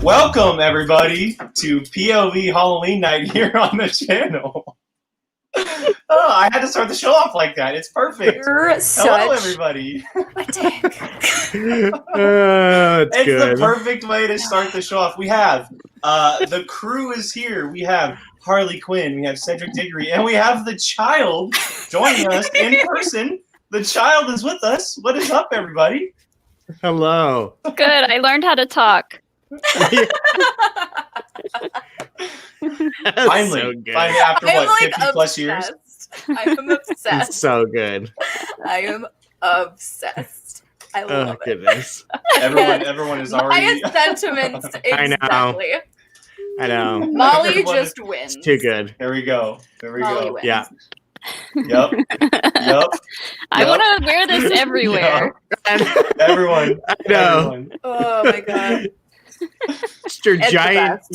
Welcome, everybody, to POV Halloween night here on the channel. Oh, I had to start the show off like that. It's perfect. Hello, everybody. A dick. It's good. the perfect way to start the show off. We have the crew is here. We have Harley Quinn. We have Cedric Diggory. And we have the child joining us in person. The child is with us. What is up, everybody? Hello. Good. I learned how to talk. Finally, so good. finally, after I'm what, like 50 plus years? I am obsessed. It's so good. I am obsessed. I Oh love it. goodness. Everyone is already. My sentiments exactly. I know. Molly Everyone just It's wins. too good. There we go. There we Molly go. wins. Yeah. Yep. Yep. I want to wear this everywhere. Everyone. I know. Everyone. Oh my god. Just your It's the giant, best.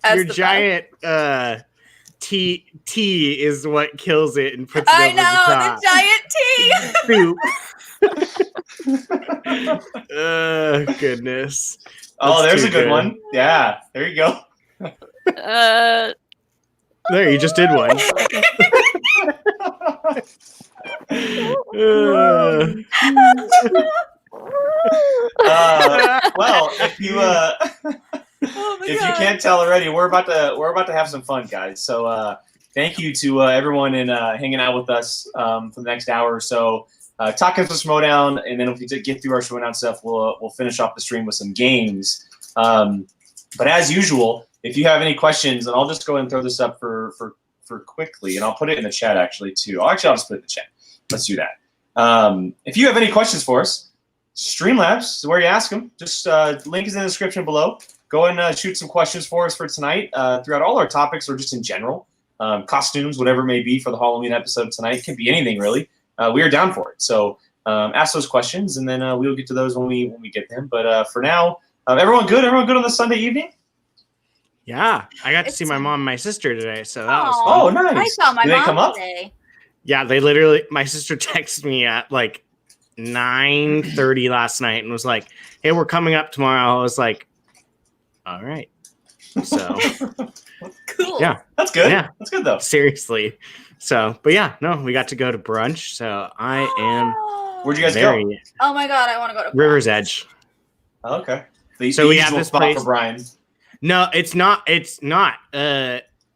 That's your the giant T is what kills it and puts it I over know the top. the giant T. Soup. Oh goodness. Oh, That's there's too a good one. Yeah. There you go. There, you just did one. Well, if you Oh my if god. you can't tell already, we're about to have some fun, guys. So thank you to everyone in hanging out with us for the next hour or so. Talking some Schmodown, and then if we get through our Schmodown stuff, we'll finish off the stream with some games. But as usual, if you have any questions, and I'll just go ahead and throw this up for quickly, and I'll put it in the chat actually too. I'll just put it in the chat. Let's do that. If you have any questions for us, Streamlabs is where you ask them. Just link is in the description below. Go and shoot some questions for us for tonight throughout all our topics or just in general. Costumes, whatever it may be for the Halloween episode tonight. It can be anything really. We are down for it. So ask those questions, and then we'll get to those when we get them. But for now, everyone good? Everyone good on this Sunday evening? Yeah, I got to see my mom and my sister today, so that was fun. Oh, nice. I saw my Did they mom come up? today. Yeah, they literally. My sister texted me at like 9:30 last night and was like, "Hey, we're coming up tomorrow." I was like, "All right." So Cool. yeah, That's good. Yeah. That's good though. seriously. So, but yeah, no, we got to go to brunch. So I am Where'd you guys very go? Oh my god, I want to go to River's brunch. Edge. Oh, okay. So we have usual this spot place- for Brian. No, it's not. It's not.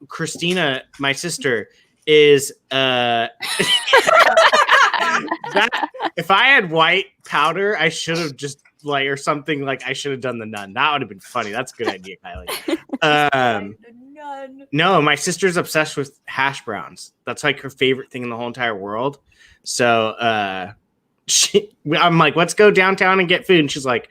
Christina, my sister, is that if I had white powder, I should have just or something like I should have done the nun. That would have been funny. That's a good idea, Kylie. None. No, my sister's obsessed with hash browns. That's like her favorite thing in the whole entire world. So I'm like, let's go downtown and get food. And she's like,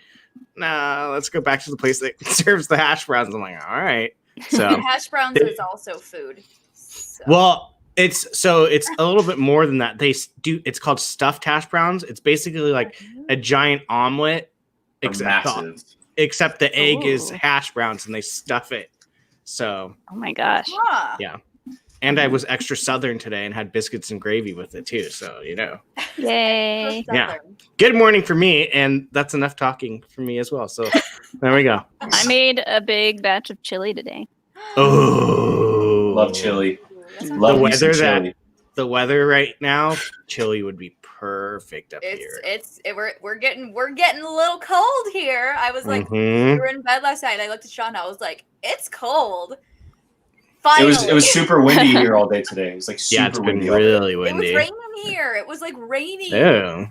nah, let's go back to the place that serves the hash browns. I'm like, all right. So Hash browns is also food. So. well, it's a little bit more than that. It's called stuffed hash browns. It's basically like a giant omelet, Massive. except the egg is Ooh. hash browns and they stuff it. So Oh my gosh. Huh. yeah. And I was extra southern today and had biscuits and gravy with it too. So, Yay. Yeah. Good morning for me. And that's enough talking for me as well. So there we go. I made a big batch of chili today. Oh, Love chili. That sounds The Love me some weather chili. the weather right now, chili would be perfect up here. We're getting a little cold here. I was like, we Mhm. were in bed last night. And I looked at Sean. I was like, it's cold. It Finally, was super windy here all day today. It was like super Yeah, it's been windy. all day. really It was windy. raining here. It was like raining. Oh,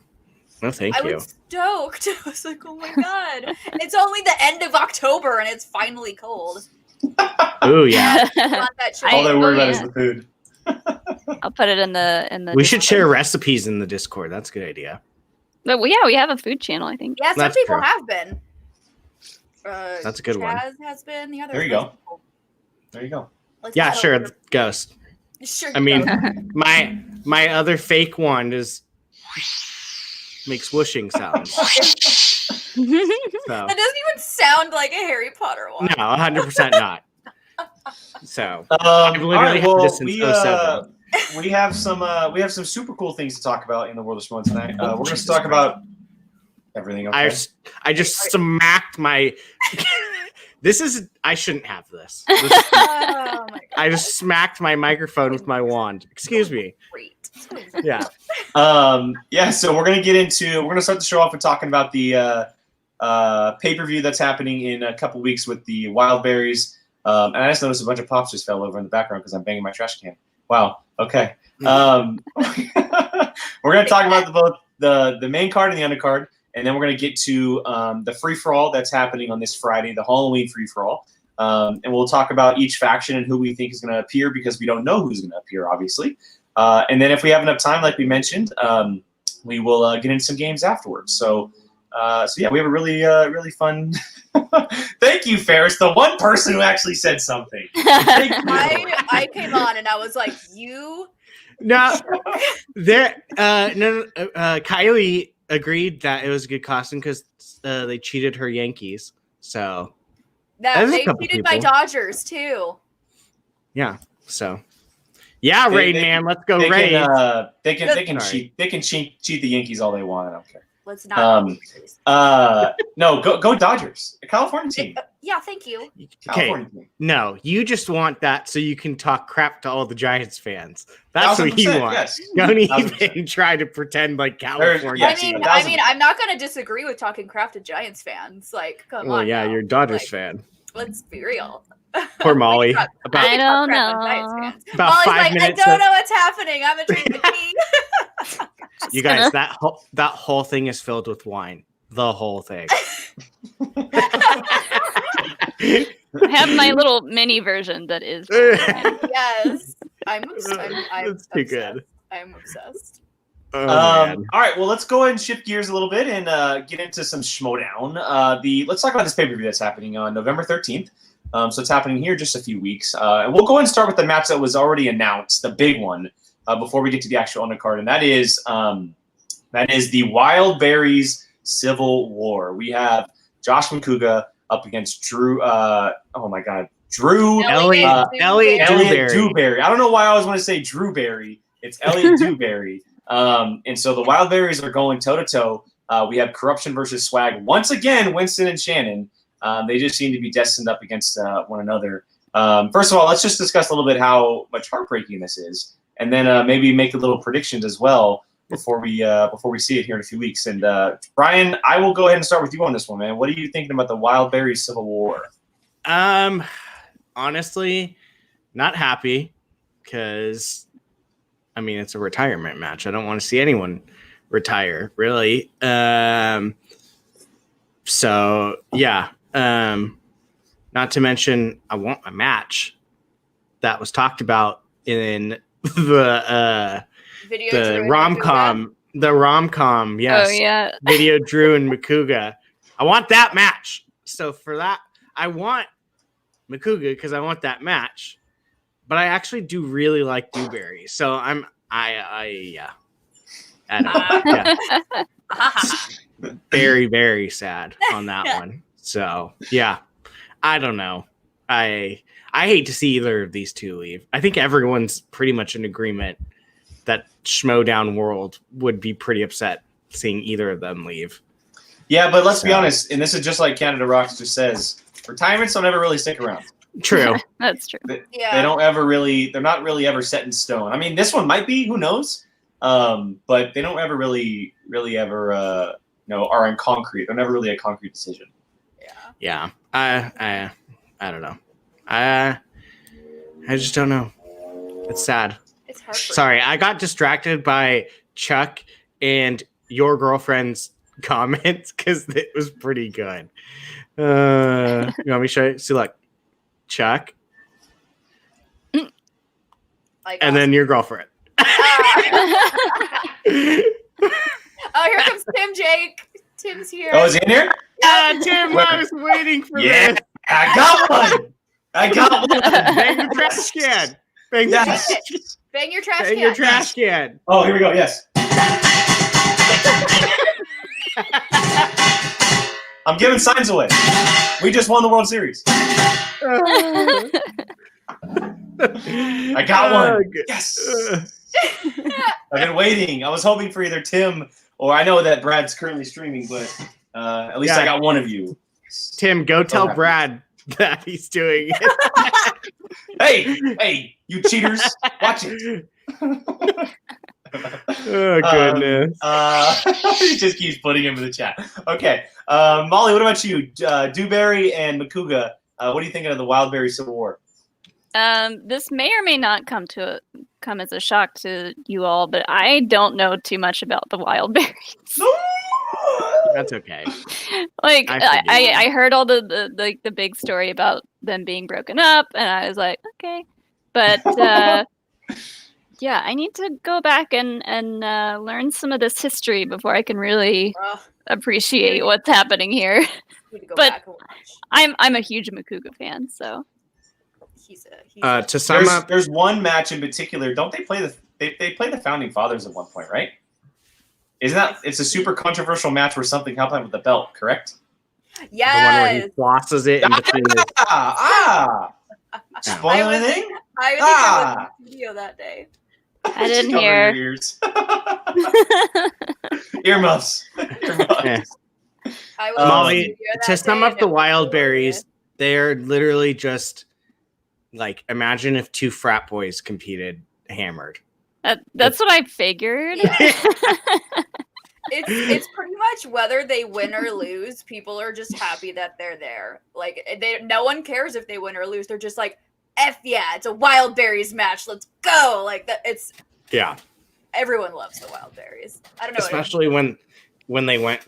no, thank I you. was stoked. I was like, oh my god, it's only the end of October and it's finally cold. Oh yeah, I want that chili. All they're worried about yeah. is the food. I'll put it in the. we should Discord. share recipes in the Discord. That's a good idea. But we have a food channel, I think. Yeah, some That's people true. have been. That's a good one. Chaz has been. The other. There you go. There you go. Let's Yeah, add sure. over- Ghost. Sure. I mean, go. my other fake wand makes whooshing sounds. So That doesn't even sound like a Harry Potter one. no, 100% not. So All literally right, had well, this since 07. we have some super cool things to talk about in the world of Schmo tonight. We're going to talk about everything. Okay. I just smacked my I shouldn't have this. Oh my god. I just smacked my microphone with my wand. Excuse me. Great. Yeah. So we're gonna start the show off with talking about the pay-per-view that's happening in a couple weeks with the Wild Berries. And I just noticed a bunch of pops just fell over in the background because I'm banging my trash can. Wow. Okay. We're gonna talk about both the main card and the undercard, and then we're gonna get to the free-for-all that's happening on this Friday, the Halloween free-for-all. And we'll talk about each faction and who we think is going to appear because we don't know who's going to appear, obviously. And then if we have enough time, like we mentioned, we will get into some games afterwards. So yeah, we have a really fun. Thank you, Ferris, the one person who actually said something. Thank you. I came on and I was like, you. No, Kylie agreed that it was a good costume because they cheated her Yankees. So That There's a they couple cheated my people. Dodgers too. yeah, so yeah, They- Raid they- man, let's go They Raid. can Sorry. cheat the Yankees all they want. I don't care. Let's not. No, go Dodgers, a California team. Yeah, thank you. Okay, California team. no, you just want that so you can talk crap to all the Giants fans. That's what you 1000%, want. yes. Don't 1000%. even try to pretend like California. Yes, team. I mean, I'm not gonna disagree with talking crap to Giants fans. Like, come Well, on. yeah, now. you're a Dodgers Like, fan. Let's be real. Poor Molly. Talk- About I talk don't crap on Giants know. fans. About Molly's 5 like, minutes I don't of- know what's happening. I'm a dream king. you guys, that whole thing is filled with wine. The whole thing. I have my little mini version that is. Yes, I'm That's too obsessed. good. I'm obsessed. Oh, man. All right, well, let's go ahead and shift gears a little bit and get into some Schmodown. Let's talk about this pay-per-view that's happening on November 13th. So it's happening here just a few weeks. And we'll go ahead and start with the match that was already announced, the big one, before we get to the actual undercard, and that is the Wild Berries Civil War. We have Josh McCouga up against Drew. Oh my God, Drew Elliot Elliot Dewberry. Dewberry. I don't know why I always want to say Drew Berry. It's Elliot Dewberry. And so the Wild Berries are going toe to toe. We have Corruption versus Swag once again. Winston and Shannon. They just seem to be destined up against one another. First of all, let's just discuss a little bit how much heartbreaking this is, and then maybe make a little predictions as well before we see it here in a few weeks. And Brian, I will go ahead and start with you on this one, man. What are you thinking about the Wild Berries Civil War? Honestly, not happy because I mean it's a retirement match. I don't want to see anyone retire, really. So yeah. Not to mention, I want a match that was talked about in the rom-com. The rom-com, yes. Oh yeah. Video Drew and McCouga. I want that match. So for that, I want McCouga because I want that match. But I actually do really like Dewberry. So I don't know. Yeah. Very, very sad on that one. So yeah, I don't know. I hate to see either of these two leave. I think everyone's pretty much in agreement that Schmodown World would be pretty upset seeing either of them leave. Yeah, but let's be honest, and this is just like Canada Rocks just says, retirements don't ever really stick around. True. That's true. They don't ever really, they're not really ever set in stone. I mean, this one might be, who knows? But they don't ever really ever, are in concrete. They're never really a concrete decision. Yeah. I don't know. I just don't know. It's sad. It's hard. Sorry, I got distracted by Chuck and your girlfriend's comments because it was pretty good. You want me to show you? See, look, Chuck, and then your girlfriend. Oh, here comes Tim Jake. Tim's here. Oh, is he in here? Tim, I was waiting for this. I got one. Bang your trash can. Bang, Yes. Bang your trash bang can. your trash can. Oh, here we go. Yes. I'm giving signs away. We just won the World Series. I got one. Yes. I've been waiting. I was hoping for either Tim or I know that Brad's currently streaming, but at least I got one of you. Tim, go tell Okay. Brad that he's doing it. Hey, you cheaters, watch it. Oh goodness. He just keeps putting him in the chat. Okay, Molly, what about you? Dewberry and Makuga. What are you thinking of the Wildberry Civil War? This may or may not come as a shock to you all, but I don't know too much about the wild berries. That's okay. Like I I heard all the big story about them being broken up, and I was like, okay, but yeah, I need to go back and learn some of this history before I can really appreciate what's happening here. But I'm a huge Makuga fan, so. To sum up, there's one match in particular. Don't they play they play the Founding Fathers at one point, right? Isn't that it's a super controversial match where something happened with the belt, correct? Yes. the one where he flosses it in between his Spoil anything? I was in the studio that day. I didn't Cover hear. your ears. Earmuffs. Yeah. I was Molly, in the studio to that sum day, up and the it was wild hilarious. berries, they're literally just like imagine if two frat boys competed hammered. That's what I figured. It's pretty much whether they win or lose. People are just happy that they're there. Like no one cares if they win or lose. They're just like, F yeah, it's a wild berries match. Let's go. Like that. It's Yeah, everyone loves the wild berries. I don't know. especially when they went.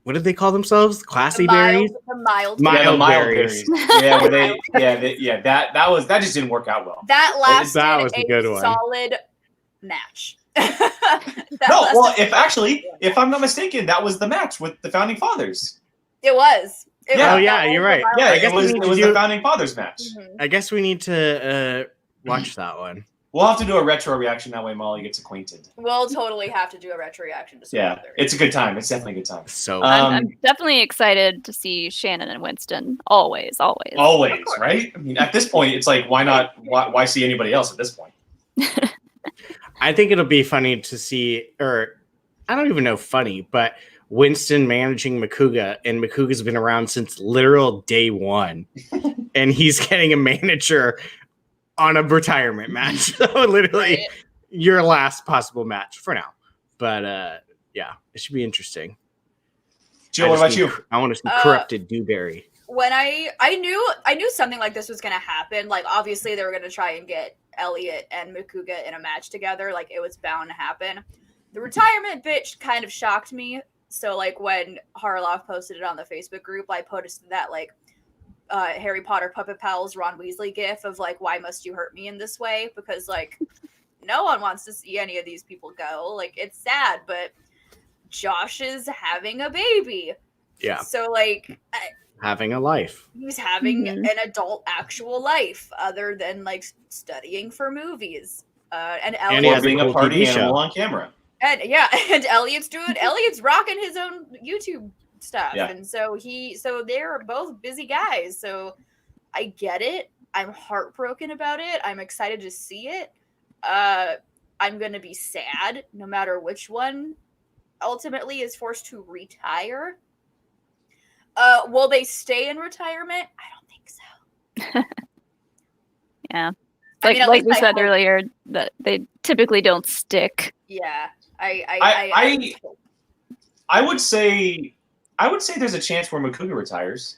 What did they call themselves? Classy berries. The mild. Mild the berries. Yeah, where that just didn't work out well. That lasted That was a good one. solid match. If I'm not mistaken, that was the match with the Founding Fathers. It was. Yeah. Oh yeah, you're right. Yeah, I guess it was we need to the Founding Fathers match. Mhm. I guess we need to watch that one. We'll have to do a retro reaction, that way Molly gets acquainted. We'll totally have to do a retro reaction to Yeah, Wild Berries. it's a good time. It's definitely a good time. So I'm definitely excited to see Shannon and Winston. Always. Always, right? I mean, at this point, it's like, why not? Why see anybody else at this point? I think it'll be funny to see, or I don't even know funny, but Winston managing Makuga, and Makuga's been around since literal day one, and he's getting a manager on a retirement match. So literally your last possible match for now. But yeah, it should be interesting. Jill, what about you? I want to see corrupted Dewberry. When I knew something like this was gonna happen. Like obviously they were gonna try and get Elliot and Makuga in a match together. Like it was bound to happen. The retirement bitch kind of shocked me. So like when Harloff posted it on the Facebook group, I posted that like Harry Potter Puppet Pals Ron Weasley gif of like, why must you hurt me in this way? Because like no one wants to see any of these people go. Like it's sad, but Josh is having a baby. Yeah. So like Having a life. he's having an adult actual life other than like studying for movies. And And he Elliot, has Or being a cool party TV show. animal on camera. and Elliot's rocking his own YouTube stuff. Yeah. And so they're both busy guys. So I get it. I'm heartbroken about it. I'm excited to see it. I'm going to be sad no matter which one ultimately is forced to retire. Will they stay in retirement? I don't think so. Yeah. I mean, at Like least we I said hope- earlier, that they typically don't stick. Yeah. I would say there's a chance where Makuga retires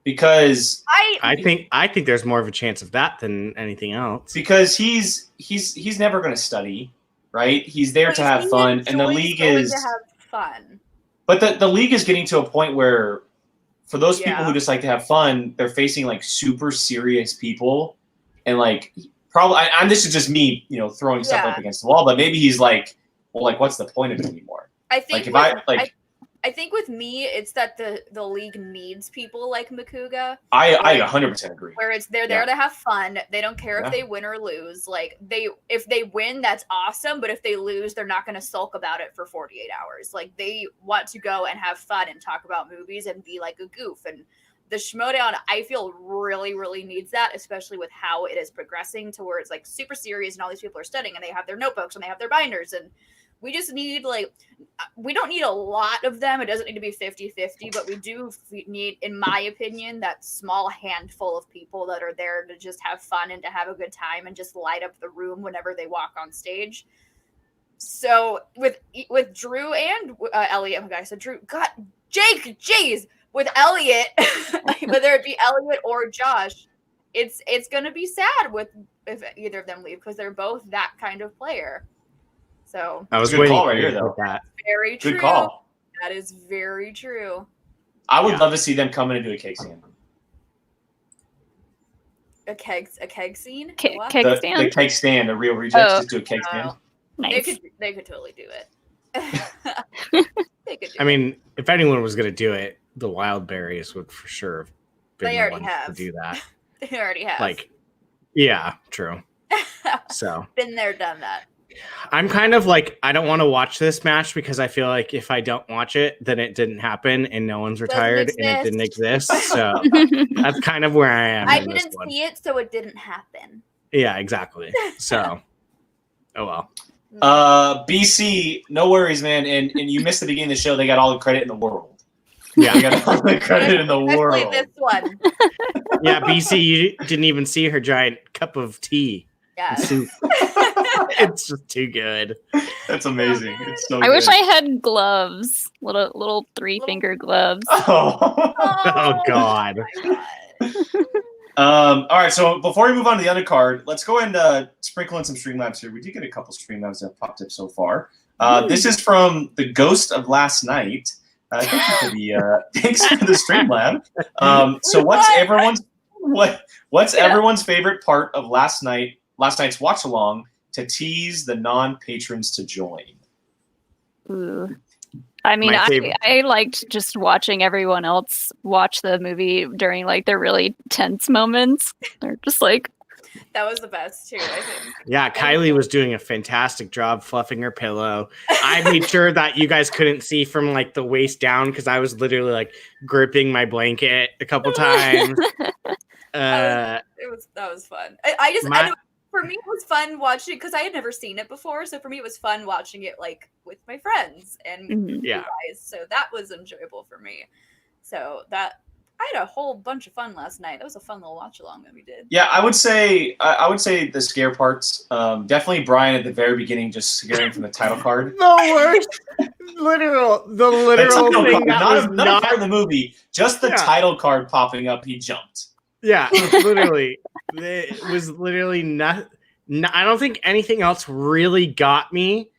because I think there's more of a chance of that than anything else. he's never going to study, right? He's there to have fun, and the league is to have fun. But the league is getting to a point where, for those people Yeah. who just like to have fun, they're facing like super serious people, and like probably. And this is just me, throwing stuff up against the wall. But maybe he's like, well, like, what's the point of it anymore? I think I think with me, it's that the league needs people like Makuga. I 100% agree. Where they're there to have fun. They don't care Yeah. if they win or lose. Like if they win, that's awesome. But if they lose, they're not going to sulk about it for 48 hours. Like they want to go and have fun and talk about movies and be like a goof. And the Schmodown, I feel really, really needs that, especially with how it is progressing to where it's like super serious and all these people are studying and they have their notebooks and they have their binders and we just need like, we don't need a lot of them. It doesn't need to be 50-50, but we do need, in my opinion, that small handful of people that are there to just have fun and to have a good time and just light up the room whenever they walk on stage. So with Drew and Elliot, okay, so Drew, God, Jake, jeez, with Elliot, whether it be Elliot or Josh, it's gonna be sad if either of them leave because they're both that kind of player. So I was Good waiting call right for here, you to though. hit that. very true. Good call. That is very true. I would Yeah. love to see them come in and do a cake stand. A keg scene. Keg What? keg The stand. cake stand, a real rejects, Oh. just do a cake stand. Oh, Nice. they could totally do it. They could do I mean, if anyone was gonna do it, the Wild Berries would for sure have been They the already ones to have. do that. it. They already have. Like, yeah, true. So been there, done that. I'm kind of like, I don't want to watch this match because I feel like if I don't watch it, then it didn't happen and no one's retired and it didn't exist. So that's kind of where I am. I in this didn't one. see it, so it didn't happen. Yeah, exactly. So, oh well. BC, no worries, man. And you missed the beginning of the show. They got all the credit in the world. Yeah, They got all the credit in the Especially world. this one. yeah. BC, you didn't even see her giant cup of tea. Yeah. and soup. It's just too good. That's amazing. It's so I wish good. I had gloves, little 3-finger gloves. Oh. Oh God. my God. All right, so before we move on to the undercard, let's go and sprinkle in some Streamlabs here. We did get a couple Streamlabs that have popped up so far. This is from the Ghost of Last Night. Thanks for the Streamlab. So what's everyone's favorite part of last night's watch along to tease the non-patrons to join? Ooh. I mean, My favorite. I liked just watching everyone else watch the movie during like the really tense moments. They're just like, That was the best too, I think. Yeah, Kylie was doing a fantastic job fluffing her pillow. I made sure that you guys couldn't see from like the waist down because I was literally like gripping my blanket a couple times. That was fun. For me, it was fun watching because I had never seen it before. So for me, it was fun watching it like with my friends and Mhm. you Yeah. guys. So that was enjoyable for me. So I had a whole bunch of fun last night. That was a fun little watch along that we did. Yeah, I would say the scare parts. Definitely Brian at the very beginning, just scaring from the title card. The worst, the literal Title thing card, that was not a part of the movie, just the Yeah. title card popping up. He jumped. Yeah, literally. It was literally not. I don't think anything else really got me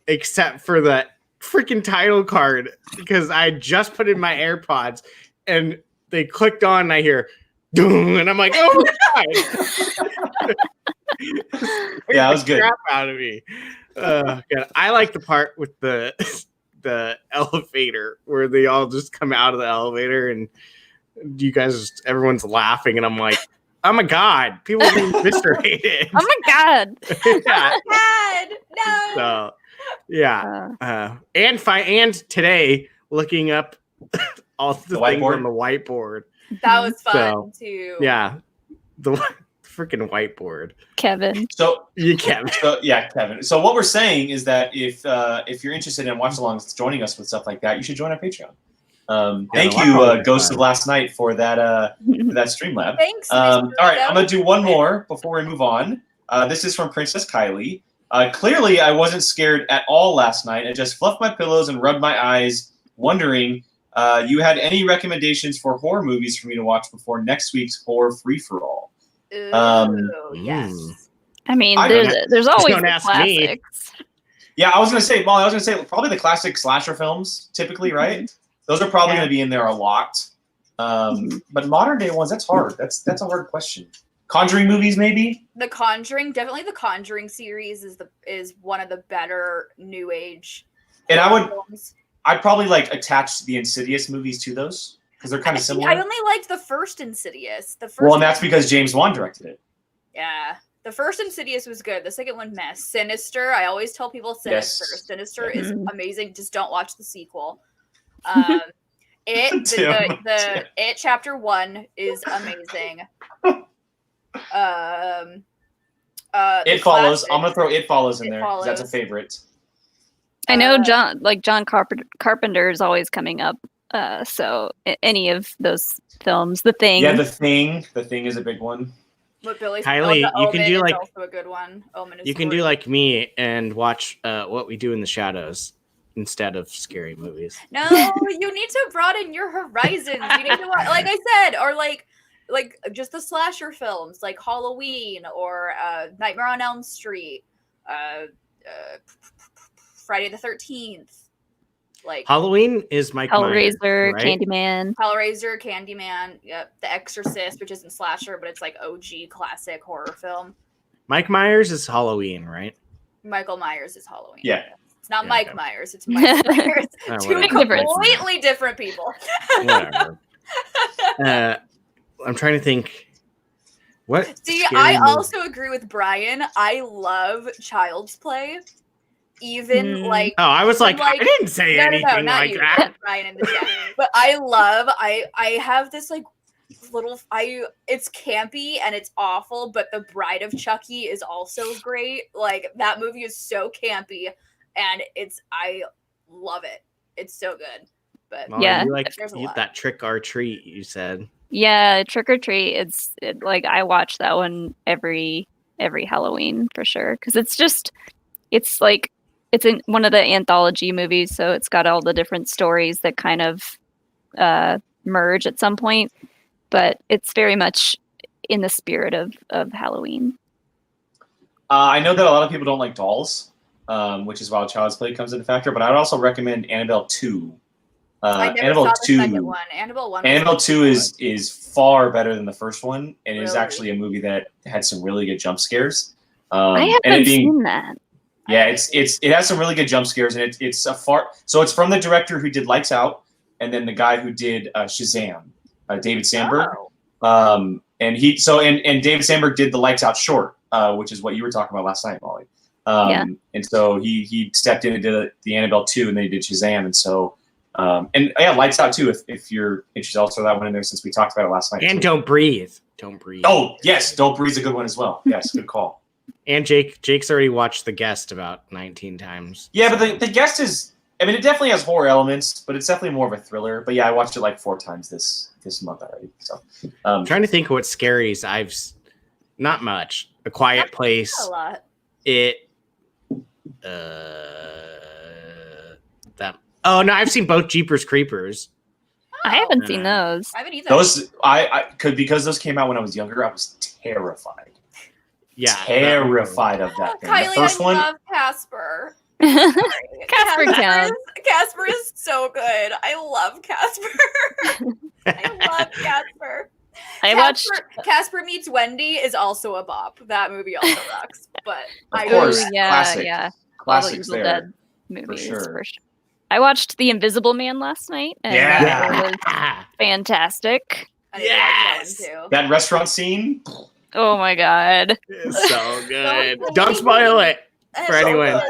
except for the freaking title card because I just put in my AirPods and they clicked on and I hear, "Doom," and I'm like, "Oh my God." Yeah, it was good. Crap out of me. God. I like the part with the elevator where they all just come out of the elevator and you guys, everyone's laughing, and I'm like, oh my God, people are being eviscerated. oh my God. Yeah. God, no. So, yeah. And today, looking up all the things whiteboard? on the whiteboard. That was fun So, too. Yeah. The freaking whiteboard. Kevin. So You can't. Kevin. So what we're saying is that if you're interested in watch alongs, joining us with stuff like that, you should join our Patreon. Thank the you, watch-along is Ghost fun. of Last Night, for that Streamlab. Thanks. All Mr. right, Rico. I'm gonna do one more before we move on. This is from Princess Kylie. Clearly, I wasn't scared at all last night. I just fluffed my pillows and rubbed my eyes, wondering you had any recommendations for horror movies for me to watch before next week's horror free for all. Ooh, yes. I mean, I there's always don't the ask me. classics. Yeah, I was gonna say, Molly. I was gonna say probably the classic slasher films, typically, right? Those are probably Yeah. gonna be in there a lot. But modern day ones, that's hard. That's a hard question. Conjuring movies, maybe. The Conjuring, definitely the Conjuring series is one of the better new age. And films. I'd probably like attach the Insidious movies to those because they're kind of similar. I only liked the first Insidious. Well, and that's because James Wan directed it. Yeah. The first Insidious was good. The second one, mess. Sinister. I always tell people Sinister. Yes. Sinister is Mhm. amazing. Just don't watch the sequel. The It Chapter 1 is amazing. It Follows. I'm gonna throw It Follows in It there. 'Cause that's a Follows. favorite. I know John Carpenter is always coming up. So any of those films, The Thing. Yeah, The Thing is a big one. What Billy Kylie, you can do like also a good one. Omen is you can do like me and watch What We Do in the Shadows instead of scary movies. No, you need to broaden your horizons. You need to watch, like I said, or like just the slasher films, like Halloween or Nightmare on Elm Street, Friday the 13th. Like Halloween is Mike Myers, Hellraiser, right? Hellraiser, Candyman, yep, The Exorcist, which isn't slasher, but it's like OG classic horror film. Mike Myers is Halloween, right? Michael Myers is Halloween. Yeah. It's not Yeah, Mike okay. Myers, it's Mike Myers. Oh, Two whatever. completely different people. Whatever. I'm trying to think. What? See, scary I movie- also agree with Brian. I love Child's Play. Even like Oh, I was like, like- I didn't say anything not like you, that. Brian in the chat. But I have this like little it's campy and it's awful, but The Bride of Chucky is also great. Like that movie is so campy and I love it. It's so good. But Molly, Yeah. you like There's a lot. that Trick or Treat you said. Yeah, Trick or Treat. Like I watch that one every Halloween for sure because it's like it's in one of the anthology movies, so it's got all the different stories that kind of merge at some point, but it's very much in the spirit of Halloween. I know that a lot of people don't like dolls, which is why Child's Play comes into factor. But I'd also recommend Annabelle 2. I never Annabelle saw the 2. second one. Annabelle 1. Annabelle 2 is far better than the first one, and is Really? actually a movie that had some really good jump scares. I and haven't it being seen that. yeah, it has some really good jump scares, and it's so it's from the director who did Lights Out, and then the guy who did Shazam, David Sandberg. Oh. And David Sandberg did the Lights Out short, which is what you were talking about last night, Molly. And so he stepped in and did the Annabelle 2, and then he did Shazam, and so Lights Out too. If you're interested, I'll throw that one in there since we talked about it last night. And too. Don't Breathe. Don't Breathe. Oh yes, Don't Breathe is a good one as well. Yes, good call. And Jake's already watched The Guest about 19 times. Yeah, but the Guest is. I mean, it definitely has horror elements, but it's definitely more of a thriller. But yeah, I watched it like 4 times this month already. So I'm trying to think of what scaries not much. A Quiet Place. A lot. It. That. Oh no, I've seen both Jeepers Creepers. I haven't seen those. I haven't either. those I could because those came out when I was younger. I was terrified. Yeah. Terrified of that thing. Kylie, The first I one. love Casper. Casper counts. Casper is so good. I love Casper. I love Casper. I watched. Casper Meets Wendy is also a bop. That movie also rocks. But Of course. Ooh, yeah, classic. yeah. All the Classics Evil there. Dead movies sure. I watched The Invisible Man last night, and Yeah. it was fantastic. I need to watch that one too. That restaurant scene. Oh my god! It's so good. So Don't spoil it I for don't anyone. wanna-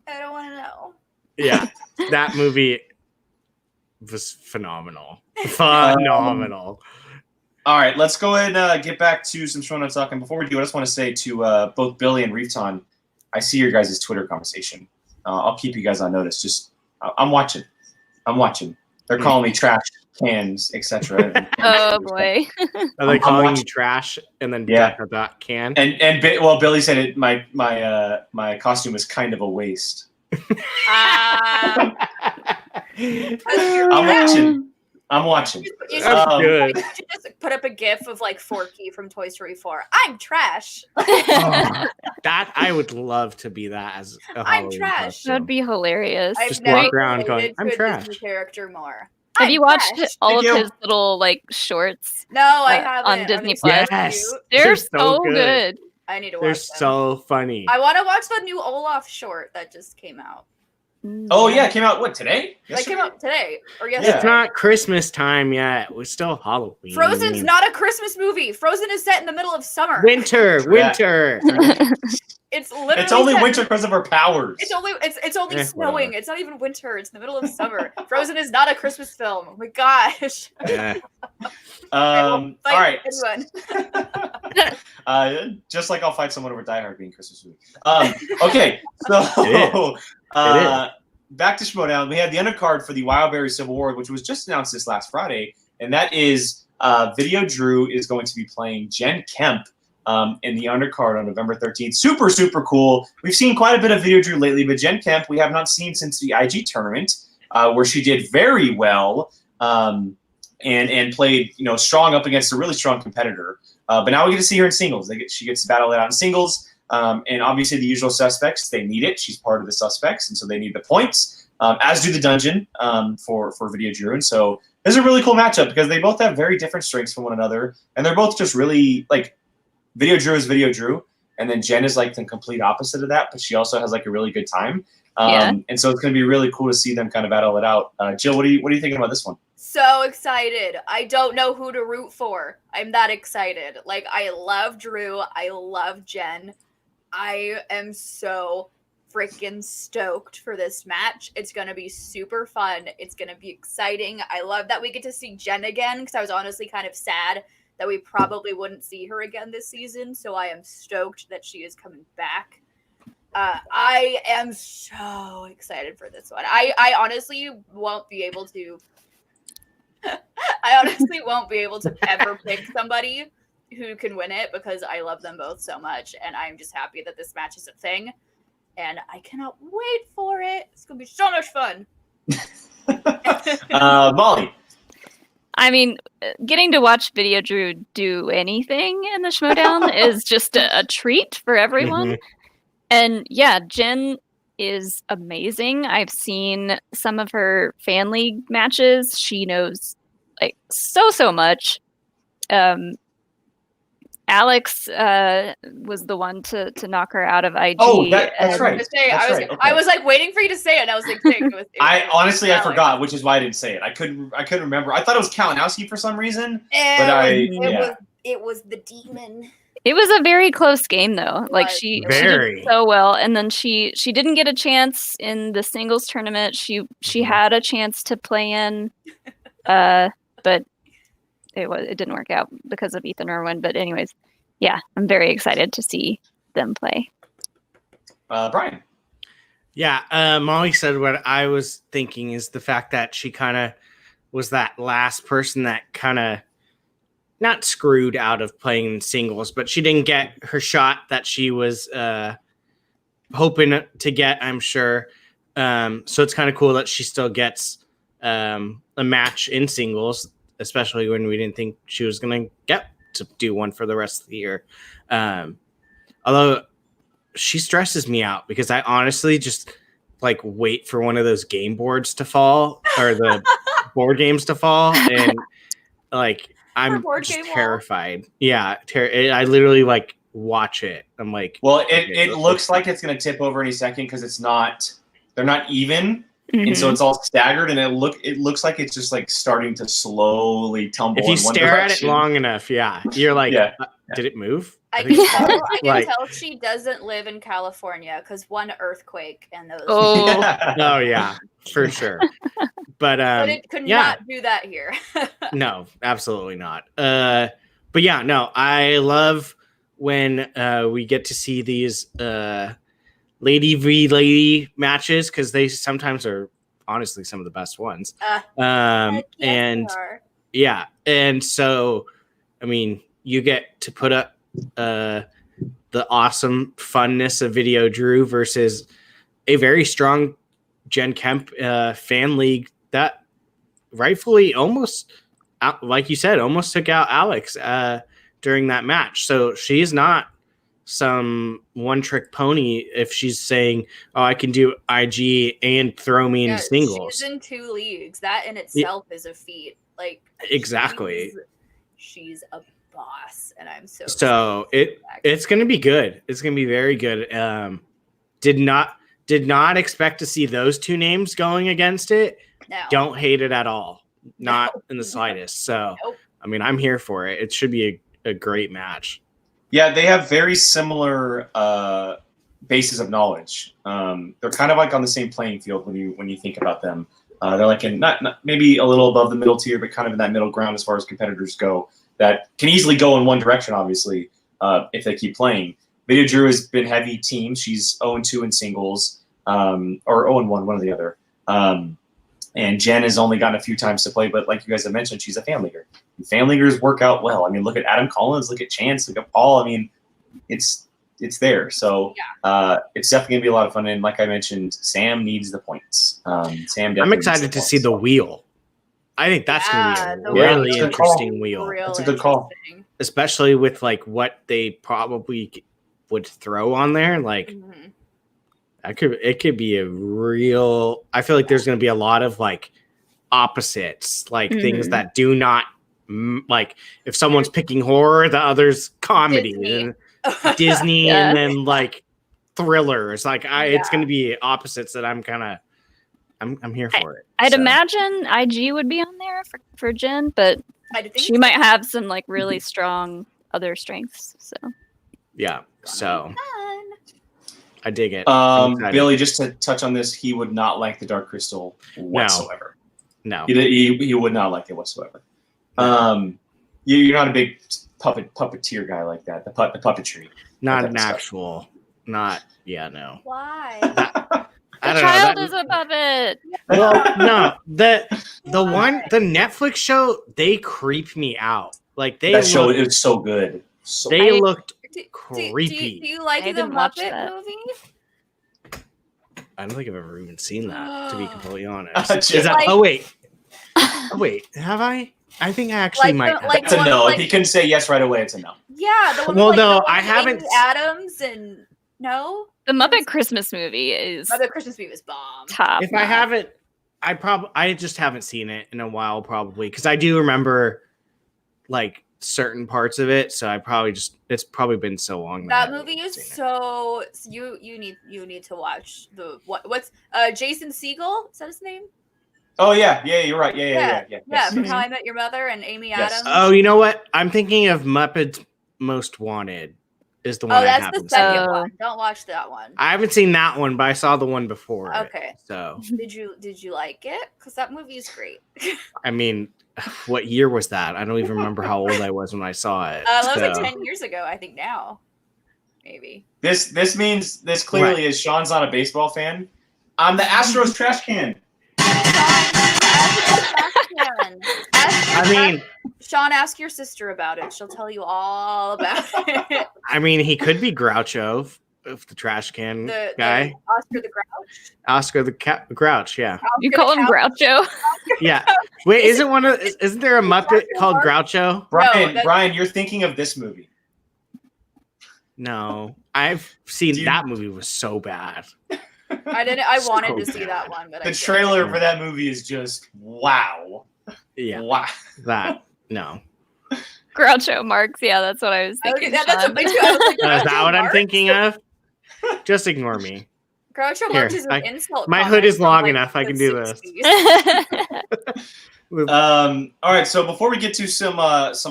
I don't want to know. Yeah, that movie was phenomenal. Phenomenal. All right, let's go ahead and get back to some show notes talking. Before we do, I just want to say to both Billy and Reefton, I see your guys' Twitter conversation. I'll keep you guys on notice. Just I'm watching. They're calling me trash cans, etc. Oh boy! Are they I'm calling you watching- trash and then Yeah. dot can? Well, Billy said it. My costume is kind of a waste. Um, I'm watching. You should, That's Um, good. you should just put up a GIF of like Forky from Toy Story 4. I'm trash. Oh, that I would love to be that as a I'm Halloween trash. costume. That'd be hilarious. I've Just never walk around going, related to "I'm a trash." Disney character more. Have I'm you watched trash. all Thank of you. his little like shorts? No, I on haven't. Are Disney they Plus? so Yes. cute? They're so good. I need to They're watch them. so funny. I want to watch the new Olaf short that just came out. Oh yeah, it came out what today? That came out today or Yeah. yesterday. It's not Christmas time yet. We're still Halloween. Frozen's not a Christmas movie. Frozen is set in the middle of summer. winter. Winter. It's literally. It's only set- winter because of her powers. It's only Eh, snowing. whatever. It's not even winter. It's in the middle of summer. Frozen is not a Christmas film. Oh my gosh. Yeah. All right. Anyone. Just like I'll fight someone over Die Hard being Christmas movie. Okay, so It back to Schmodown. We had the undercard for the Wildberry Civil War, which was just announced this last Friday, and that is Video Drew is going to be playing Jen Kemp in the undercard on November 13th. Super, super cool. We've seen quite a bit of Video Drew lately, but Jen Kemp we have not seen since the IG tournament, where she did very well and played strong up against a really strong competitor. But now we get to see her in singles. She gets to battle it out in singles. And obviously the usual suspects, they need it. She's part of the suspects, and so they need the points, as do the dungeon for Video Drew. And so this is a really cool matchup because they both have very different strengths from one another, and they're both just really, like, Video Drew is Video Drew, and then Jen is like the complete opposite of that, but she also has like a really good time. And so it's going to be really cool to see them kind of battle it out. Jill, what are you thinking about this one? So excited. I don't know who to root for. I'm that excited. Like, I love Drew. I love Jen. I am so freaking stoked for this match. It's going to be super fun. It's going to be exciting. I love that we get to see Jen again, because I was honestly kind of sad that we probably wouldn't see her again this season. So I am stoked that she is coming back. I am so excited for this one. I honestly won't be able to ever pick somebody who can win it because I love them both so much, and I'm just happy that this match is a thing, and I cannot wait for it. It's gonna be so much fun. Molly. I mean, getting to watch Video Drew do anything in the Schmodown is just a treat for everyone. And yeah, Jen is amazing. I've seen some of her fan league matches. She knows like so much. Alex was the one to knock her out of IG. Oh, that's right. I was like waiting for you to say it. And I was like, I forgot, which is why I didn't say it. I couldn't remember. I thought it was Kalinowski for some reason, it was the demon. It was a very close game, though. Like she did so well, and then she didn't get a chance in the singles tournament. She had a chance to play in, but it didn't work out because of Ethan Irwin. But anyways, yeah, I'm very excited to see them play. Brian. Yeah, Molly said what I was thinking is the fact that she kind of was that last person that kind of not screwed out of playing singles, but she didn't get her shot that she was hoping to get, I'm sure. So it's kind of cool that she still gets a match in singles, especially when we didn't think she was going to get to do one for the rest of the year. Although she stresses me out because I honestly just like wait for one of those game boards to fall or the board games to fall. And like, I'm just terrified. Yeah. I literally like watch it. I'm like, well, it looks like it's going to tip over any second because they're not even. And so it's all staggered, and it looks like it's just like starting to slowly tumble. If you stare at it long enough, you're like, did it move? I can tell she doesn't live in California because one earthquake and those. Oh yeah, for sure. But it could not do that here. No, absolutely not. But yeah, no, I love when we get to see these lady v lady matches because they sometimes are honestly some of the best ones. And so I mean, you get to put up the awesome funness of Video Drew versus a very strong Jen Kemp fan league that rightfully almost, like you said, almost took out Alex during that match. So she's not some one-trick pony if she's saying, oh, I can do IG and throw me in singles. She's in 2 leagues. That in itself is a feat. Like, exactly. She's a boss, and I'm so it's going to be good. It's going to be very good. Did not expect to see those 2 names going against it. No. Don't hate it at all. Not in the slightest. So, I mean, I'm here for it. It should be a great match. Yeah, they have very similar bases of knowledge. They're kind of like on the same playing field when you think about them. They're like in not maybe a little above the middle tier, but kind of in that middle ground as far as competitors go. That can easily go in one direction, obviously, if they keep playing. Video Drew has been heavy team. She's 0-2 in singles, or 0-1, one or the other. And Jen has only gotten a few times to play, but like you guys have mentioned, she's a fan leaguer. And fan leaguers work out well. I mean, look at Adam Collins, look at Chance, look at Paul. I mean, it's there. So it's definitely gonna be a lot of fun. And like I mentioned, Sam needs the points. Sam, I'm excited to see the wheel. I think that's gonna be a really interesting wheel. That's a good call, especially with like what they probably would throw on there. Like, it could be a real. I feel like there's gonna be a lot of like opposites, like things that do not like. If someone's picking horror, the other's comedy. Disney and then like thrillers. Like it's gonna be opposites that I'm here for it. I'd imagine IG would be on there for Jen, but she might have some like really strong other strengths. So so I dig it. Billy, just to touch on this, he would not like the Dark Crystal whatsoever. No. He would not like it whatsoever. You're not a big puppeteer guy like that. The puppetry. Not an actual. Not. Yeah. No. Why? The child is a puppet. Well, no. The Netflix show, they creep me out. Like that show, it was so good. They looked creepy. Do you like the Muppet movie? I don't think I've ever even seen that, to be completely honest. Wait. Have I? I think I actually might. It's a no. If you can say yes right away, it's a no. Yeah. The one well, with, no, I haven't. Amy Adams and no. The Muppet Christmas movie is. Muppet Christmas movie is bomb. Top. If I haven't, I just haven't seen it in a while, probably because I do remember like certain parts of it. So it's probably been so long. That movie is so you need to watch what's Jason Segel, is that his name? Oh yeah, you're right. Yeah. From How I Met Your Mother and Amy Adams. Oh, you know what? I'm thinking of Muppets Most Wanted is the one. Oh, that's the second one. Don't watch that one. I haven't seen that one, but I saw the one before. Okay. So did you like it? Because that movie is great. I mean, what year was that? I don't even remember how old I was when I saw it. That was like 10 years ago. I think now, maybe. This clearly is Sean's not a baseball fan. I'm the Astros trash can. Sean, ask your sister about it. She'll tell you all about it. I mean, he could be Groucho, if the trash can guy. Oscar the Grouch. Oscar the Grouch, yeah. You call him Groucho? Yeah. Wait, isn't there a Muppet called Groucho? Brian, you're thinking of this movie. No, I've seen that movie was so bad. I wanted to see that one, but the trailer for that movie is just wow. Yeah. Wow. No. Groucho Marx. Yeah, that's what I was thinking. That's what I was like, is that what I'm thinking of? Just ignore me. Groucho Marx is an insult. My hood is long enough. I can do this. All right, so before we get to some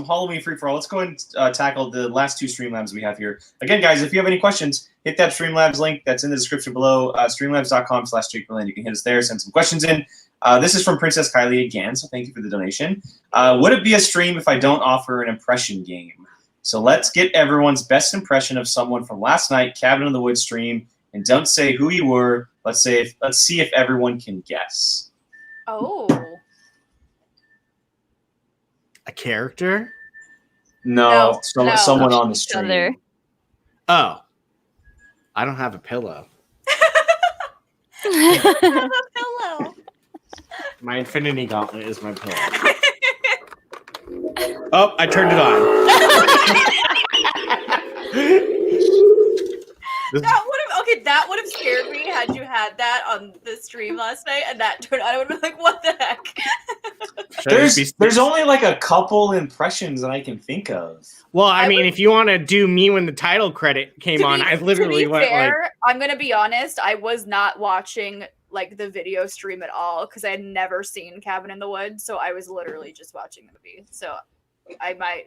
Halloween free for all, let's go ahead and tackle the last two Streamlabs we have here. Again, guys, if you have any questions, hit that Streamlabs link that's in the description below. Streamlabs.com/JakeBerlin. You can hit us there, send some questions in. This is from Princess Kylie again, so thank you for the donation. Would it be a stream if I don't offer an impression game? So let's get everyone's best impression of someone from last night, Cabin in the Woods stream, and don't say who you were. Let's see if everyone can guess. Oh. A character? No, someone on the stream. Other. Oh. I don't have a pillow. I have a pillow. My Infinity Gauntlet is my pillow. Oh, I turned it on. That would have scared me had you had that on the stream last night, and that turned on. I would have been like, "What the heck?" There's only like a couple impressions that I can think of. Well, I mean, if you want to do me when the title credit came on, I literally went like. I'm gonna be honest. I was not watching like the video stream at all because I had never seen Cabin in the Woods, so I was literally just watching the movie. So I might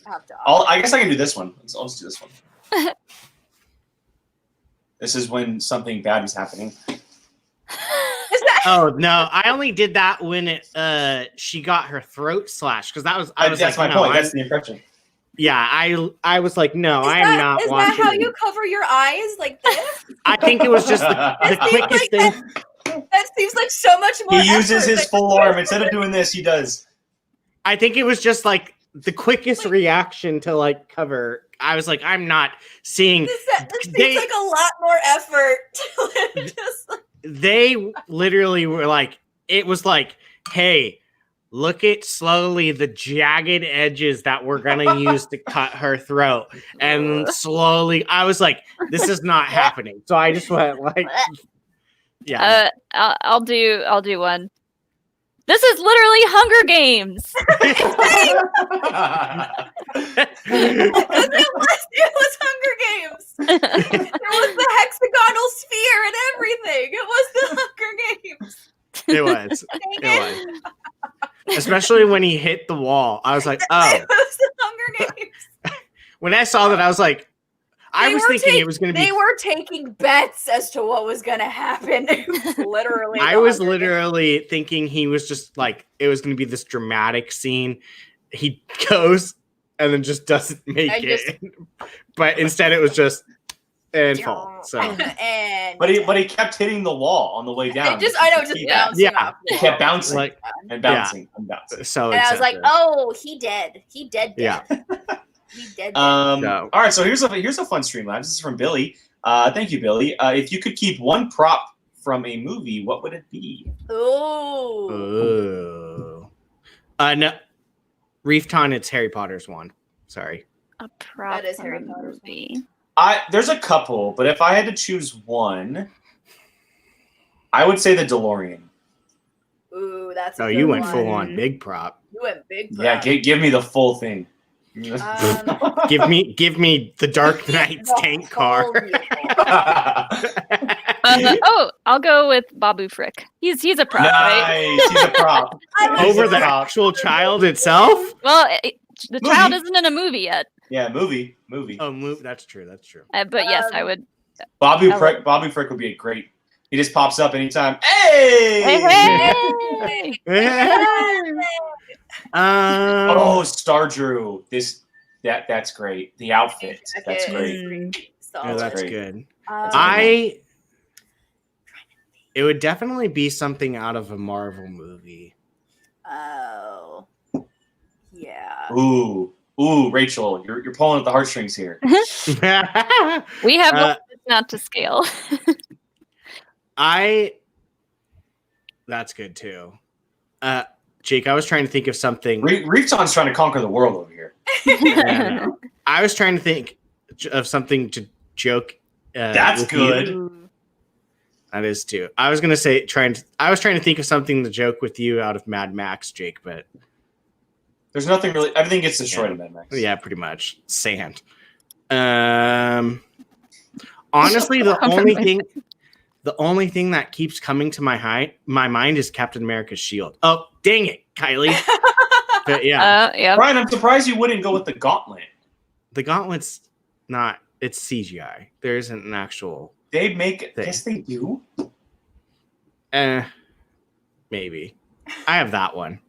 have to. I guess I can do this one. I'll just do this one. This is when something bad was happening. Oh no! I only did that when she got her throat slashed because that's my point. That's the impression. Yeah, I was like, no, I am not watching. Is that how you cover your eyes like this? I think it was just the quickest thing. That seems like so much more. He uses effort his than- full arm instead of doing this. He does. I think it was just like the quickest reaction to like cover. I was like, I'm not seeing. This seems like a lot more effort. Just like- They literally were like, it was like, hey, look at slowly the jagged edges that we're gonna use to cut her throat, and slowly, I was like, this is not happening. So I just went like, yeah. I'll do one. This is literally Hunger Games. it was Hunger Games. There was the hexagonal sphere and everything. It was the Hunger Games. It was. Dang It was. Especially when he hit the wall. I was like, oh. It was the Hunger Games. When I saw that, I was like, I was thinking it was going to be. They were taking bets as to what was going to happen. It was literally. I the was Hunger Games. literally thinking he was just like, it was going to be this dramatic scene. He goes and then just doesn't make it. But instead, it was just and fall. So, and But he kept hitting the wall on the way down. just bouncing Yeah. off. He kept bouncing like, and bouncing and bouncing. so. And I was like, excessive. "Oh, he dead. He dead. Yeah. He dead. No. All right, so here's a fun Streamlabs. This is from Billy. Thank you, Billy. If you could keep one prop from a movie, what would it be? Oh. Ooh. No. Reefton, it's Harry Potter's one. Sorry. A prop That is from Harry a Potter's movie. There's a couple, but if I had to choose one, I would say the DeLorean. Ooh, that's. A Oh, good you went one. full on big prop. You went big. Yeah, prop. give me the full thing. Give me the Dark Knight's The tank whole car. Oh, I'll go with Babu Frick. He's a prop, right? Nice, he's a prop. Over He's a the prop. actual child itself. Well, the Movie. child isn't in a movie yet. Yeah, movie. Oh, move. That's true. That's true. But yes, I would. Bobby I Frick. Bobby Frick would be a great. He just pops up anytime. Hey! Hey! Oh, Star Drew. That's great. The outfit. That's Okay. great. Yeah, that's great. good. Um, It would definitely be something out of a Marvel movie. Oh. Yeah. Ooh, Rachel, you're pulling at the heartstrings here. We have one that's not to scale. That's good too. Jake, I was trying to think of something. Reefton's trying to conquer the world over here. I was trying to think of something to joke. That's with good. you. That is too. I was gonna say I was trying to think of something to joke with you out of Mad Max, Jake, but There's nothing really. Everything gets destroyed in Mad Max. yeah, pretty much sand. Honestly, the only thing that keeps coming to my mind is Captain America's shield. Oh, dang it, Kylie. But yeah, Yeah. Brian, I'm surprised you wouldn't go with the gauntlet. the gauntlet's not. It's CGI. There isn't an actual. They make. Thing. Yes, they do. Maybe. I have that one.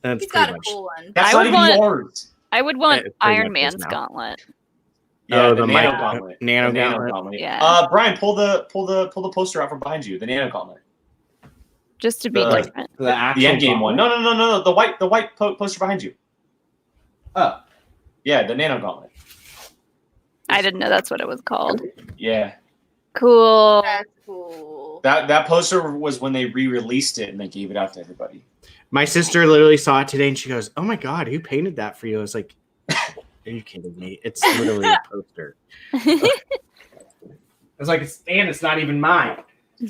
That's He's pretty got a much. cool one. That's I not would even want- yours. I would want It pretty Iron much is Man's now. gauntlet. Yeah, the the nano mic- gauntlet. nano The gauntlet. Yeah. Brian, pull the poster out from behind you. The nano gauntlet. Just to be The- different. The actual The end game one. No. The white poster behind you. Oh. Yeah, the nano gauntlet. I didn't know that's what it was called. Yeah. Cool. That's cool. That poster was when they re-released it and they gave it out to everybody. My sister literally saw it today and she goes, "Oh my god, who painted that for you?" I was like, "Are you kidding me? It's literally a poster." I was like, "It's not even mine."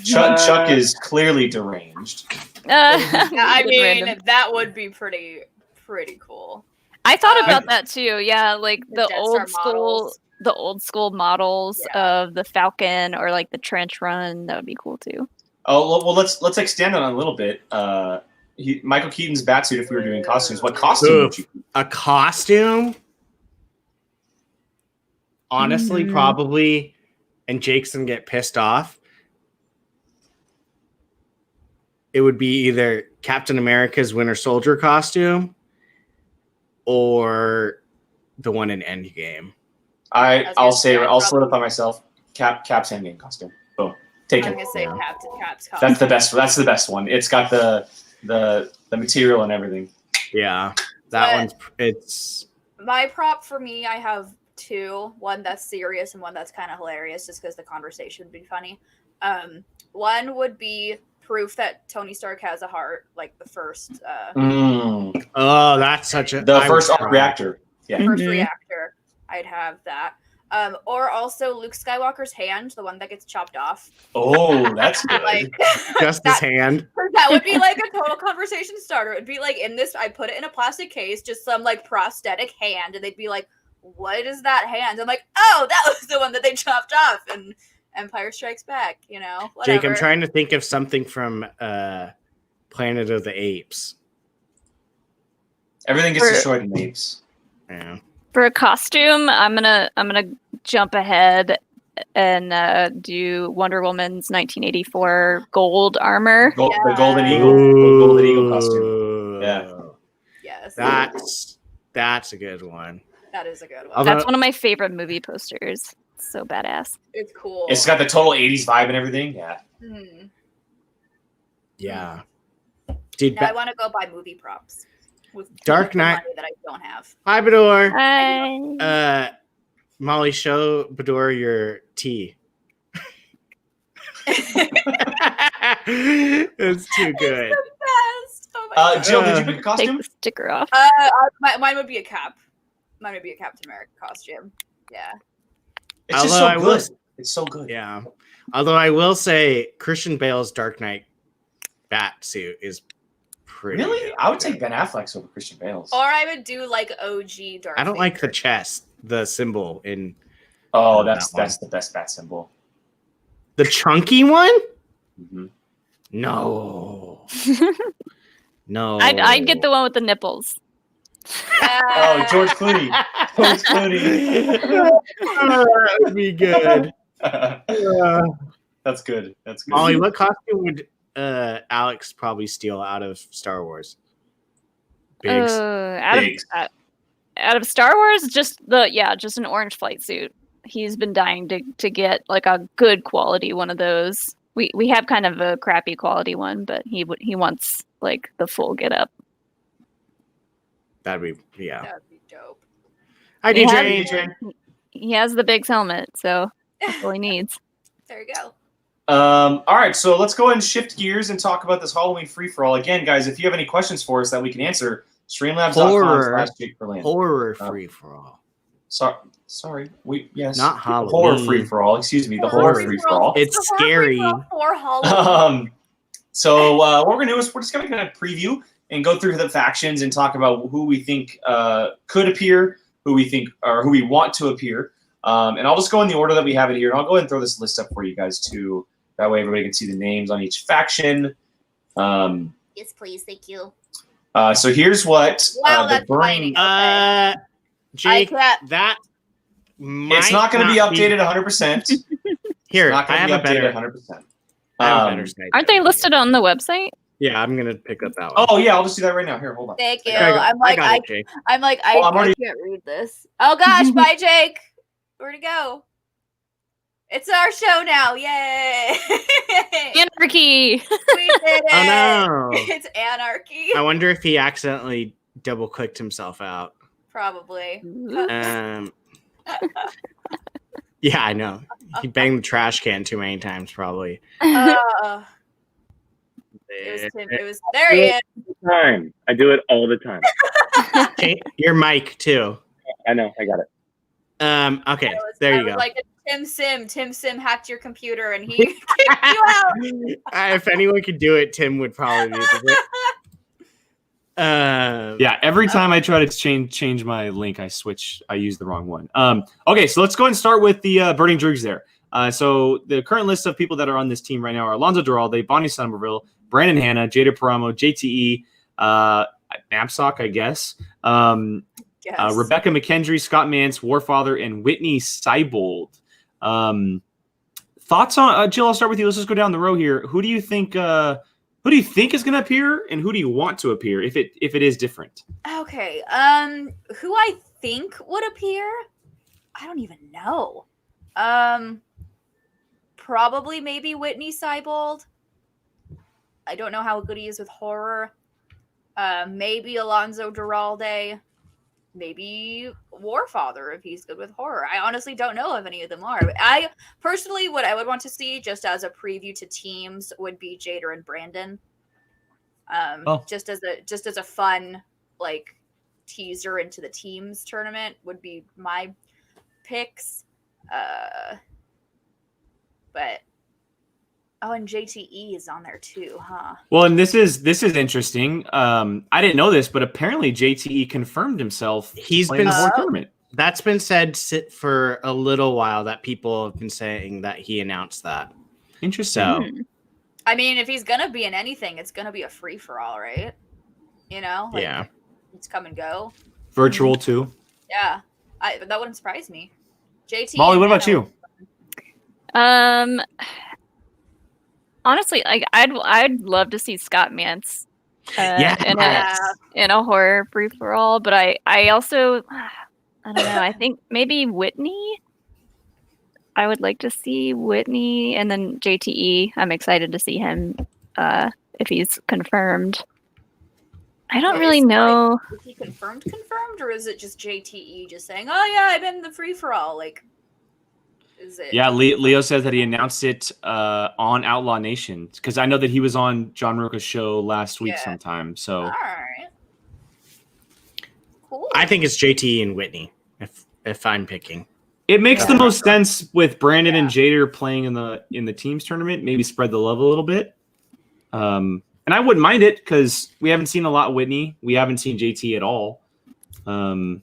Chuck is clearly deranged. I mean, Random. that would be pretty cool. I thought about that too. Yeah, like The the Death old Star school, models. the old school models Yeah. of the Falcon or like the trench run. That would be cool too. Oh well, let's extend it on a little bit. Michael Keaton's batsuit. If we were doing costumes, what costume would you? A costume? Honestly, Mhm. probably. And Jake's gonna get pissed off. It would be either Captain America's Winter Soldier costume or the one in Endgame. I'll gonna say, I'll probably- solidify myself. Cap's handgame costume. Boom. Take I'm it. gonna say Cap's costume. That's the best. That's the best one. It's got the material and everything. Yeah, that one's it's. My prop for me, I have two. One that's serious and one that's kind of hilarious, just because the conversation would be funny. One would be proof that Tony Stark has a heart, like the first. Oh, that's such a the first arc reactor. Yeah. First reactor. I'd have that. Or also Luke Skywalker's hand, the one that gets chopped off. Oh, that's good. Like, just his hand. That would be like a total conversation starter. It'd be like in this, I put it in a plastic case, just some like prosthetic hand, and they'd be like, "What is that hand?" I'm like, "Oh, that was the one that they chopped off." And Empire Strikes Back, you know. Whatever. Jake, I'm trying to think of something from Planet of the Apes. Everything gets destroyed in apes. Yeah. For a costume, I'm gonna jump ahead and do Wonder Woman's 1984 gold armor. The Golden Eagle. The Golden Eagle costume. Yeah. Yes. That's a good one. That is a good one. Although- That's one of my favorite movie posters. It's so badass. It's cool. It's got the total 80s vibe and everything. Yeah. Yeah. Dude, Now I want to go buy movie props. With Dark the Knight. money that I don't have. Hi, Bador. Hi. Molly, show Bador your tea. It's too good. It's the best. Oh my God. Jill, did you pick a Take costume? the sticker off. Mine would be a cap. Mine would be a Captain America costume. Yeah. It's just Although so I good. will- It's so good. Yeah. Although I will say Christian Bale's Dark Knight bat suit is pretty Really? good. I would take Ben Affleck's over Christian Bale's. Or I would do like OG Darth I don't like the Vader. chest, the symbol in Oh, that that's one. the best bat symbol. the chunky one. Mm-hmm. No. No. I'd get the one with the nipples. Oh, George Clooney. George Clooney. That would be good. That's good. That's good. Molly, what costume would Alex probably steal out of Star Wars? Biggs. Biggs. Out of Star Wars, just an orange flight suit. He's been dying to get like a good quality one of those. We have kind of a crappy quality one, but he wants like the full get up. That'd be That'd be dope. I do Yeah. Jane. He has the Biggs helmet, so that's all he needs. There you go. All right, so let's go ahead and shift gears and talk about this Halloween free-for-all. Again, guys, if you have any questions for us that we can answer, streamlabs.com/JakeBerlin. Horror free for all. Sorry. Yes. Not Halloween. Horror free-for-all. Excuse me. The horror free-for-all. It's The horror scary. free-for-all for Halloween. So what we're going to do is we're just going to kind of preview and go through the factions and talk about who we think could appear, who we think or who we want to appear. And I'll just go in the order that we have it here. And I'll go ahead and throw this list up for you guys too. That way everybody can see the names on each faction. Yes, please. Thank you. So here's what Wow, the that's Burning. tiny. Jake, can't- that It's not going to be updated 100%. Here, Not I going have to a be updated better. 100%. I have a better snipe. Aren't they listed on the website? Yeah, I'm gonna pick up that one. Oh yeah, I'll just do that right now. Here, hold on. Thank you. I got- I'm like, got it, Jake. I'm like, Oh, I'm I already- can't read this. Oh gosh, bye, Jake. Where'd he go? It's our show now. Yay! Anarchy. We did it. Oh no! It's anarchy. I wonder if he accidentally double clicked himself out. Probably. Yeah, I know. He banged the trash can too many times, probably. It was Tim. It was there. He is. Time. I do it all the time. Your mic too. I know. I got it. Okay, I was- there I you was go. Like Tim Sim hacked your computer and he kicked you out. If anyone could do it, Tim would probably do it. Yeah, every time I try to change my link, I use the wrong one. Okay, so let's go ahead and start with the Burning Druids there. So the current list of people that are on this team right now are Alonzo Duralde, Bonnie Somerville, Brandon Hanna, Jada Paramo, JTE, Knapsack, I guess, Yes. Rebecca McKendry, Scott Mance, Warfather, and Whitney Seibold. Thoughts on Jill? I'll start with you. Let's just go down the row here. Who do you think? Who do you think is going to appear, and who do you want to appear if it is different? Okay. Who I think would appear? I don't even know. probably maybe Whitney Seibold. I don't know how good he is with horror. Maybe Alonso Duralde. Maybe Warfather if he's good with horror. I honestly don't know if any of them are. I personally, what I would want to see just as a preview to teams would be Jader and Brandon. Just as a fun like teaser into the teams tournament would be my picks. But and JTE is on there too, huh? Well, and this is interesting. I didn't know this, but apparently JTE confirmed himself. He's playing been the World tournament. That's been said for a little while that people have been saying that he announced that. Interesting. So, I mean, if he's gonna be in anything, it's gonna be a free for all, right? You know, like, yeah. it's come and go. Virtual too. Yeah, that wouldn't surprise me. JT, Molly, what about you? Honestly, like I'd love to see Scott Mance in a horror free for all, but I also I don't know. I think maybe Whitney. I would like to see Whitney, and then JTE. I'm excited to see him if he's confirmed. I don't really know. Is he confirmed, or is it just JTE just saying, "Oh yeah, I'm in the free for all"? Like, is it? Yeah, Leo says that he announced it on Outlaw Nation because I know that he was on John Roca's show last week sometime. So, all right, cool. I think it's JT and Whitney. If I'm picking, it makes the most sense with Brandon and Jader playing in the teams tournament. Maybe spread the love a little bit. And I wouldn't mind it because we haven't seen a lot of Whitney. We haven't seen JT at all. Yeah,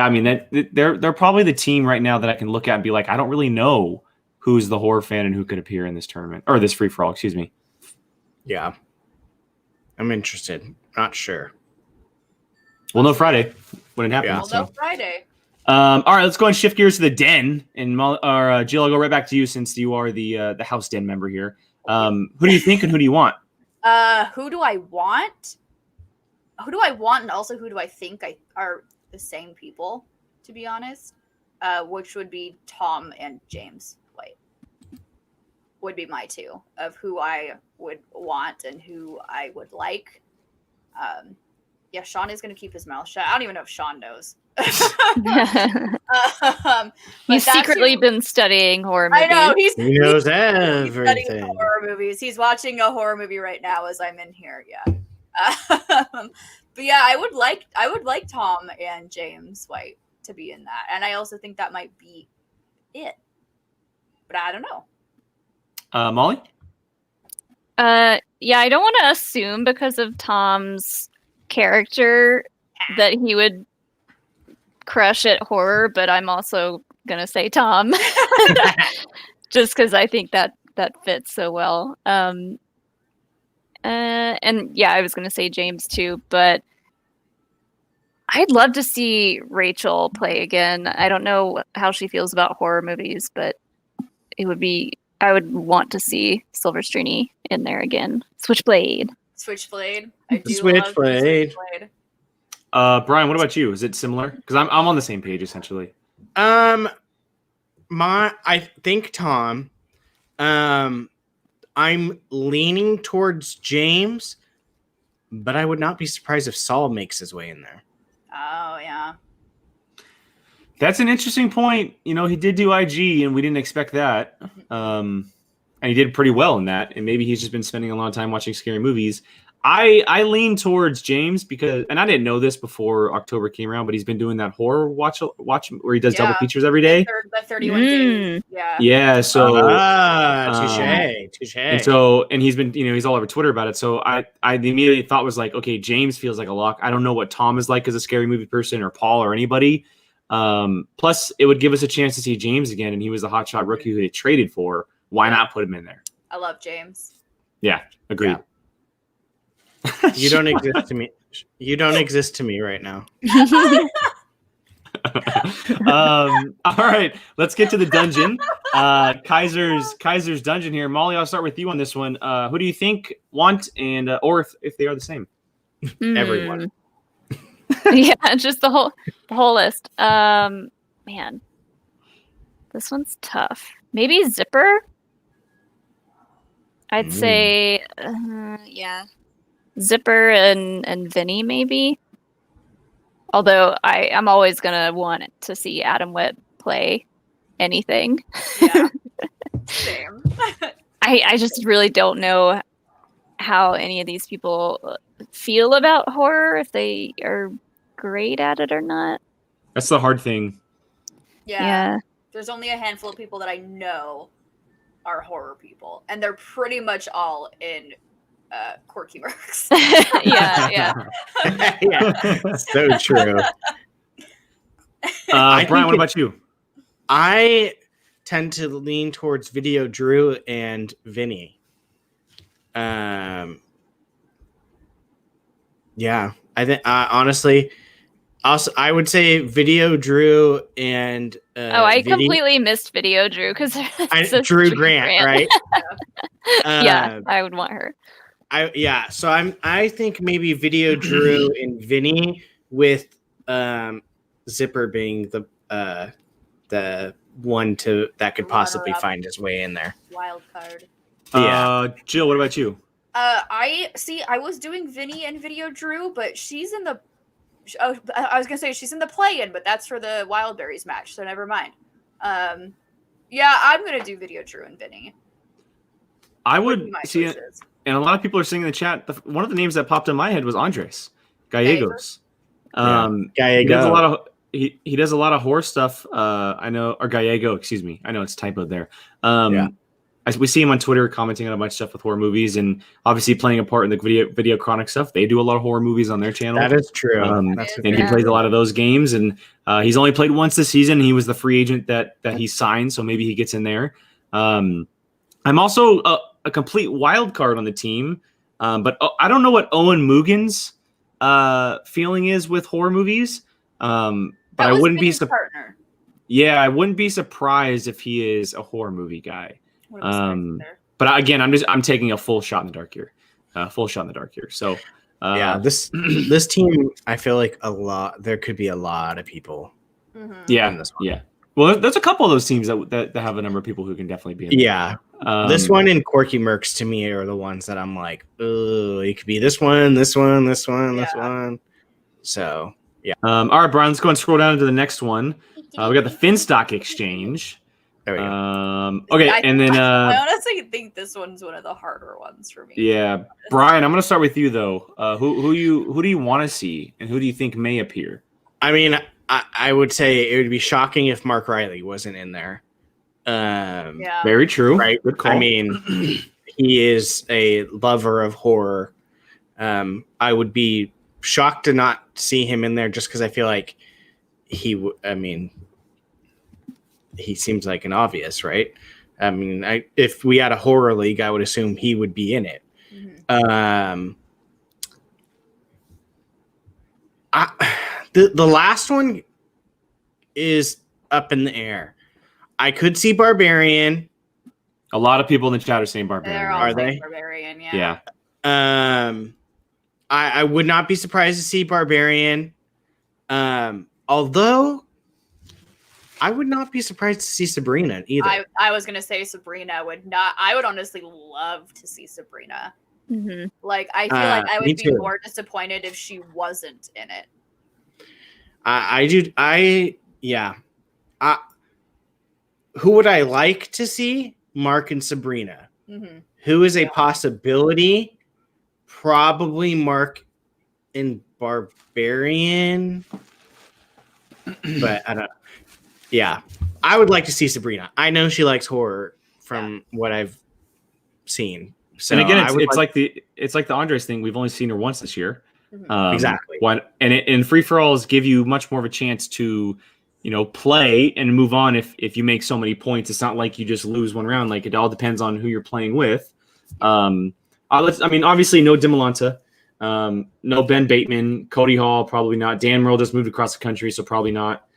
I mean they're probably the team right now that I can look at and be like, I don't really know who's the horror fan and who could appear in this tournament or this free for all. Excuse me. Yeah, I'm interested. Not sure. We'll know Friday when it happens. Yeah. We'll know Friday. All right, let's go and shift gears to the den. And Jill, I'll go right back to you since you are the house den member here. Who do you think and who do you want? Who do I want? Who do I want, and also who do I think are the same people? To be honest, which would be Tom and James White. Would be my two of who I would want and who I would like. Yeah, Sean is going to keep his mouth shut. I don't even know if Sean knows. He's secretly been studying horror movies. I know he knows everything. He's studying horror movies. He's watching a horror movie right now as I'm in here. Yeah, but yeah, I would like Tom and James White to be in that, and I also think that might be it. But I don't know. Molly? Yeah, I don't want to assume because of Tom's character that he would crush at horror, but I'm also gonna say Tom just because I think that fits so well. And yeah, I was gonna say James too, but I'd love to see Rachel play again. I don't know how she feels about horror movies, but I would want to see Silverstreamy in there again. Switchblade. I do Switchblade. love Switchblade. Brian, what about you? Is it similar? Because I'm on the same page essentially. I think Tom. I'm leaning towards James, but I would not be surprised if Saul makes his way in there. Oh yeah. That's an interesting point. You know, he did do IG, and we didn't expect that. And he did pretty well in that. And maybe he's just been spending a lot of time watching scary movies. I lean towards James because, and I didn't know this before October came around, but he's been doing that horror watch where he does double features every day. The 31 days. Yeah. Yeah. So, touche. And he's been, he's all over Twitter about it. So I the immediate thought was like, okay, James feels like a lock. I don't know what Tom is like as a scary movie person or Paul or anybody. Plus, it would give us a chance to see James again, and he was the hotshot rookie who they traded for. Why not put him in there? I love James. Yeah, agreed. Yeah. You don't exist to me. You don't exist to me right now. All right, let's get to the dungeon. Kaiser's dungeon here. Molly, I'll start with you on this one. Who do you think want and or if they are the same? Everyone. Yeah, just the whole list. Man. This one's tough. Maybe Zipper. I'd say, yeah, Zipper and Vinny maybe. Although I'm always gonna want to see Adam Webb play anything. Yeah. Same. I just really don't know how any of these people feel about horror, if they are great at it or not. That's the hard thing. Yeah. There's only a handful of people that I know are horror people, and they're pretty much all in Quirky Works. Yeah. Yeah, so true. Brian, what about you? I tend to lean towards Video Drew and Vinny. Yeah, I think honestly, also I would say Video Drew and I completely missed Video Drew because Drew Grant, right? Yeah, I would want her. So I think maybe Video Drew and Vinny with Zipper being the one that could possibly find his way in there. Wild card. Jill, what about you? I was doing Vinny and Video Drew, but she's in the. Oh, I was gonna say she's in the play-in, but that's for the Wildberries match, so never mind. Yeah, I'm gonna do Video Drew and Vinny. I would see it, and a lot of people are saying in the chat. One of the names that popped in my head was Andres Gallegos. Gallego. He does a lot of he does a lot of horror stuff. I know, or Gallego, excuse me. I know it's typoed there. We see him on Twitter commenting on a bunch of stuff with horror movies, and obviously playing a part in the video chronic stuff. They do a lot of horror movies on their channel. That is true. And he plays a lot of those games. And he's only played once this season. He was the free agent that he signed, so maybe he gets in there. I'm also a complete wild card on the team, but I don't know what Owen Mugen's feeling is with horror movies. But I wouldn't be surprised. Yeah, I wouldn't be surprised if he is a horror movie guy. But again, I'm taking a full shot in the dark here. So this team, I feel like there could be a lot of people. Mm-hmm. Yeah, in this one. Yeah. Well, there's a couple of those teams that have a number of people who can definitely be in there. Yeah. This one and Quirky Mercs to me are the ones that I'm like, oh, it could be this one. So yeah. All right, Brian, let's go and scroll down to the next one. We got the Finstock Exchange. There we go. Okay, and then I honestly think this one's one of the harder ones for me. Yeah, Brian, I'm gonna start with you though. Who do you want to see, and who do you think may appear? I mean, I would say it would be shocking if Mark Riley wasn't in there. Yeah. Very true. Right. Good call. I mean, he is a lover of horror. I would be shocked to not see him in there just because I feel like he seems like an obvious, right? I mean, if we had a horror league, I would assume he would be in it. Mm-hmm. The last one is up in the air. I could see Barbarian. A lot of people in the chat are saying Barbarian. Are they? Barbarian, yeah. Yeah. I would not be surprised to see Barbarian. Although I would not be surprised to see Sabrina either. I was gonna say Sabrina would not. I would honestly love to see Sabrina. Mm-hmm. Like I feel like I would be more disappointed if she wasn't in it. Who would I like to see? Mark and Sabrina. Mm-hmm. Who is a possibility? Probably Mark and Barbarian. But I don't. Yeah, I would like to see Sabrina. I know she likes horror from what I've seen. So and again, it's like the Andres thing. We've only seen her once this year. Mm-hmm. Exactly. And free for alls give you much more of a chance to, play and move on. If you make so many points, it's not like you just lose one round. Like it all depends on who you're playing with. Obviously no Dimolanta, no Ben Bateman, Cody Hall, probably not. Dan Merle just moved across the country, so probably not.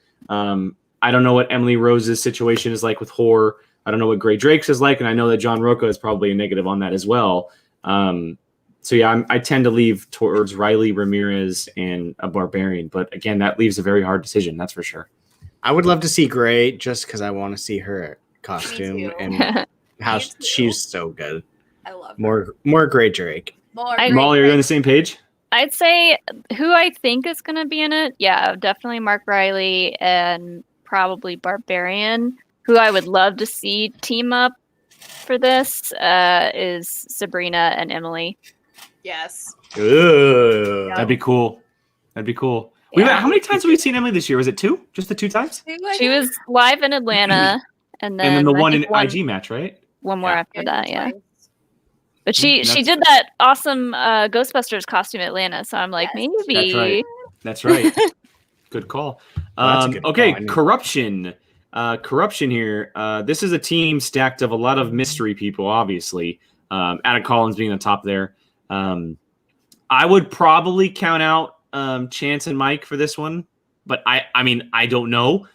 I don't know what Emily Rose's situation is like with horror. I don't know what Gray Drake's is like, and I know that John Roca is probably a negative on that as well. I tend to leave towards Riley, Ramirez, and a Barbarian. But again, that leaves a very hard decision. That's for sure. I would love to see Gray just because I want to see her costume too. and how Me too. she's so good. I love her. More Gray Drake. More I- great Molly, are you on the things. same page? I'd say who I think is going to be in it. Yeah, definitely Mark Riley and probably Barbarian. Who I would love to see team up for this is Sabrina and Emily. Yes. Ooh. Yeah. That'd be cool. That'd be cool. Yeah. How many times have we seen Emily this year? Was it 2? Just the 2 times? She was live in Atlanta, and then And then the I one in think IG match, right? one more Yeah. after that. Yeah, twice. but she That's- did that awesome Ghostbusters costume in Atlanta, so I'm like, Yes. maybe. That's right. That's right. Good call. Well, that's a good Okay, call. I mean- corruption. Corruption here. This is a team stacked of a lot of mystery people, obviously. Adam Collins being the top there. I would probably count out Chance and Mike for this one, but I mean, I don't know.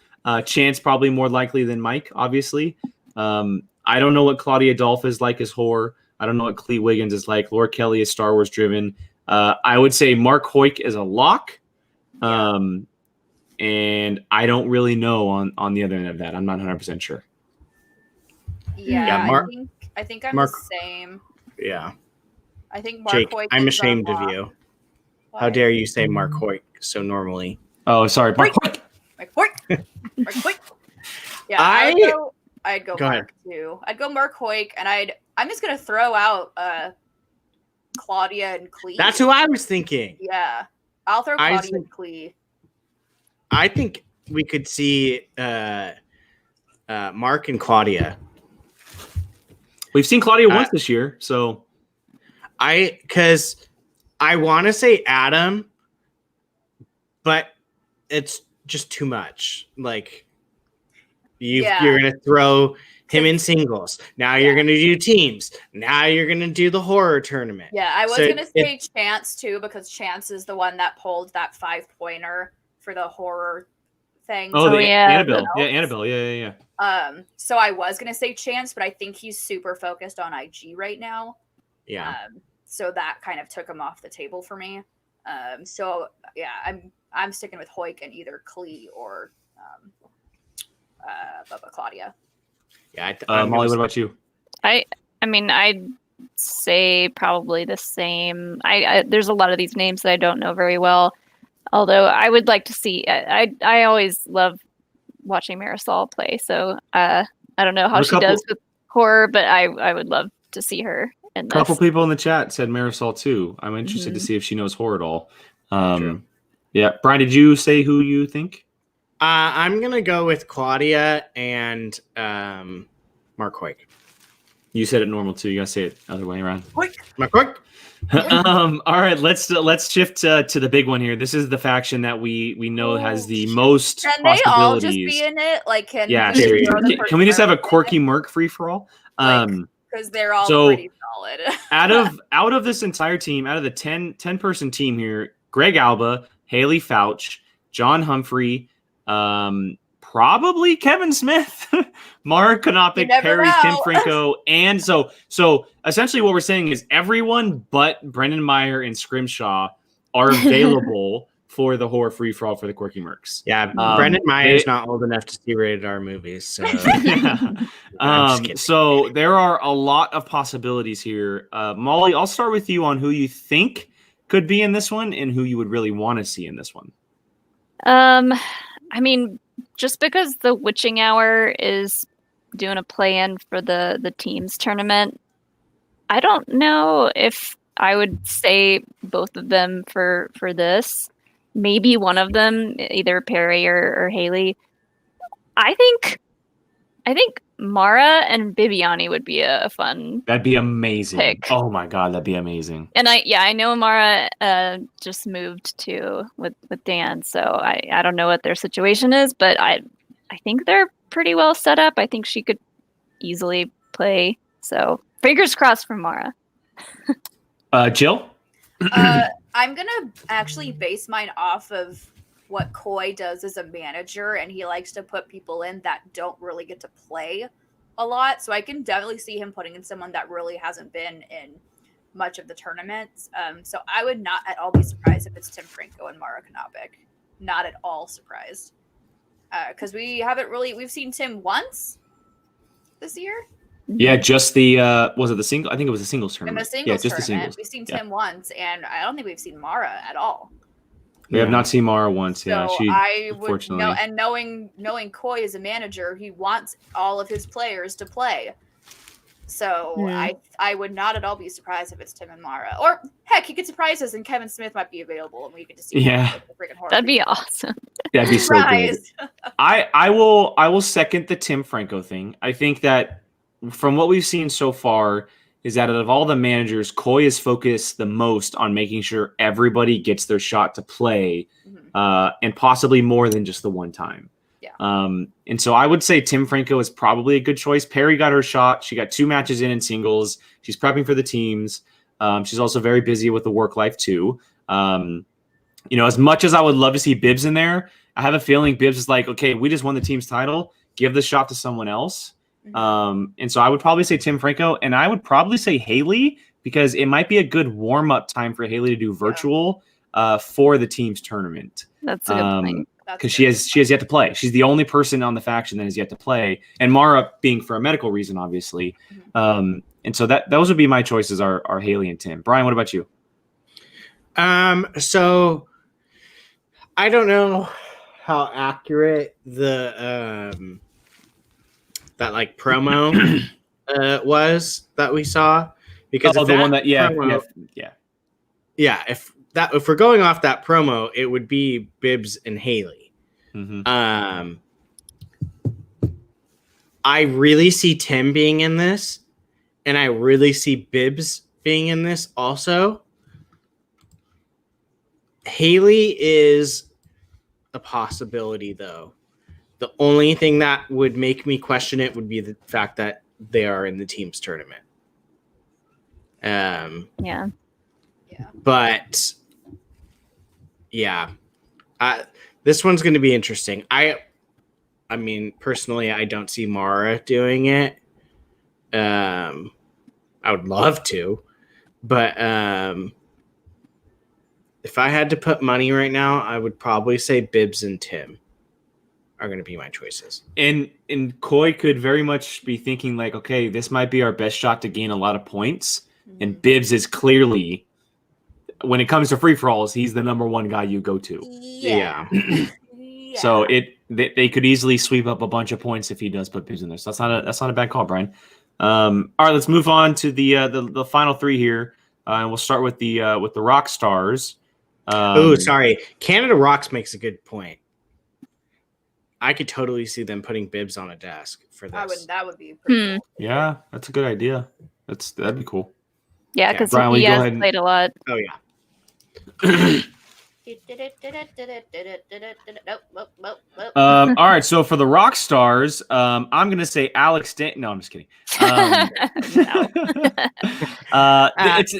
Chance probably more likely than Mike, obviously. I don't know what Claudia Dolph is like as horror. I don't know what Clee Wiggins is like. Laura Kelly is Star Wars driven. I would say Mark Hoyk is a lock. And I don't really know on the other end of that. I'm not 100% sure. Yeah, Yeah, Mark- I think I'm Mark- the same. Yeah. I think Mark Jake, Hoyt I'm is ashamed of unlocked. you. Why? How dare you say Mark Hoyt so normally? Oh, sorry. Mark Hoyk. Mark Hoyt. Mark Hoyt. Yeah, I- I'd go Go ahead. Mark too. I'd go Mark Hoyt, and I'm just gonna throw out Claudia and Clee. That's who I was thinking. Yeah, I'll throw I Claudia think- and Clee. I think we could see Mark and Claudia. We've seen Claudia once this year, so Because I want to say Adam, but it's just too much. Like Yeah. you're gonna throw him in singles. Now you're Yeah. gonna do teams. Now you're gonna do the horror tournament. Yeah, I was So gonna say Chance too, because Chance is the one that pulled that 5-pointer for the horror thing. oh, yeah, Annabelle. the- Yeah, Annabelle. Yeah. So I was gonna say Chance, but I think he's super focused on IG right now. Yeah. So that kind of took him off the table for me. So yeah, I'm sticking with Hoyk and either Clee or Bubba Claudia. Yeah. Molly, what about you? I mean, I'd say probably the same. I there's a lot of these names that I don't know very well. Although I would like to see. I always love watching Marisol play. So I don't know how There's a she does couple- with horror, but I would love to see her in A this. couple people in the chat said Marisol too. I'm interested to Mhm. see if she knows horror at all. True. Yeah, Brian, did you say who you think? I'm gonna go with Claudia and Mark Hoyt. You said it normal too. You gotta say it the other way around. Mark Hoyt. All right, let's shift to the big one here. This is the faction that we know has the most Can they all just possibilities. be in it? Like, can Yeah, we seriously. throw the can we just have a first quirky Merc free for all? Because they're all So- pretty solid. out of this entire team, out of the 10 person team here, Greg Alba, Haley Fouch, John Humphrey, probably Kevin Smith, Mara You Konopic, never Perry, know. Tim Franco, and so essentially what we're saying is everyone but Brendan Meyer and Scrimshaw are available for the horror free for all for the quirky Mercs. Yeah, Brendan Meyer's not old enough to see rated R movies, so I'm just kidding. So there are a lot of possibilities here. Molly, I'll start with you on who you think could be in this one and who you would really want to see in this one. I mean, just because the Witching Hour is doing a play-in for the teams tournament, I don't know if I would say both of them for this. Maybe one of them, either Perry or Haley. I think Mara and Bibiani would be a fun. That'd be amazing. Pick. Oh my god, that'd be amazing. And I know Mara just moved to with Dan, so I don't know what their situation is, but I think they're pretty well set up. I think she could easily play. So fingers crossed for Mara. Jill? I'm gonna actually base mine off of what Coy does as a manager, and he likes to put people in that don't really get to play a lot. So I can definitely see him putting in someone that really hasn't been in much of the tournaments. So I would not at all be surprised if it's Tim Franco and Mara Konopic. Not at all surprised. Because we've seen Tim once this year. Yeah, just the was it the single? I think it was the singles In tournament. the singles yeah, just tournament, the singles. we've seen Yeah. Tim once, and I don't think we've seen Mara at all. We have not seen Mara once. So Yeah, she I would unfortunately. know, and knowing Koi as a manager, he wants all of his players to play. So I would not at all be surprised if it's Tim and Mara, or heck, he could surprise us and Kevin Smith might be available, and we get to see. Yeah. the freaking horror That'd be video. awesome. That'd be so good. Surprise. I will second the Tim Franco thing. I think that from what we've seen so far is that out of all the managers, Koi is focused the most on making sure everybody gets their shot to play, and possibly more than just the one time. Yeah. And so I would say Tim Franco is probably a good choice. Perry got her shot. She got 2 matches in singles. She's prepping for the teams. She's also very busy with the work life too. As much as I would love to see Bibbs in there, I have a feeling Bibbs is like, okay, we just won the team's title. Give the shot to someone else. And so I would probably say Tim Franco, and I would probably say Haley, because it might be a good warm-up time for Haley to do virtual for the team's tournament. That's a good point. Because she has yet to play. She's the only person on the faction that has yet to play, and Mara being for a medical reason, obviously. And so those would be my choices are Haley and Tim. Brian, what about you? So I don't know how accurate the that like promo was that we saw, because the one that promo, if we're going off that promo, it would be Bibbs and Haley. I really see Tim being in this, and I really see Bibbs being in this also. Haley is a possibility, though. The only thing that would make me question it would be the fact that they are in the team's tournament. But yeah, this one's going to be interesting. I mean, personally, I don't see Mara doing it. I would love to, but if I had to put money right now, I would probably say Bibbs and Tim are going to be my choices. And Koi could very much be thinking like, okay, this might be our best shot to gain a lot of points. And Bibbs is clearly, when it comes to free-for-alls, he's the number one guy you go to. Yeah. So they could easily sweep up a bunch of points if he does put Bibbs in there. So that's not a bad call, Brian. All right, let's move on to the final 3 here. And we'll start with the Rock Stars. Sorry. Canada Rocks makes a good point. I could totally see them putting Bibbs on a desk for this. That would be pretty cool. Yeah, that's a good idea. That'd be cool. Yeah, because Brian, he go has ahead and- played a lot. Oh yeah. All right, so for the Rock Stars, I'm gonna say Alex. No, I'm just kidding.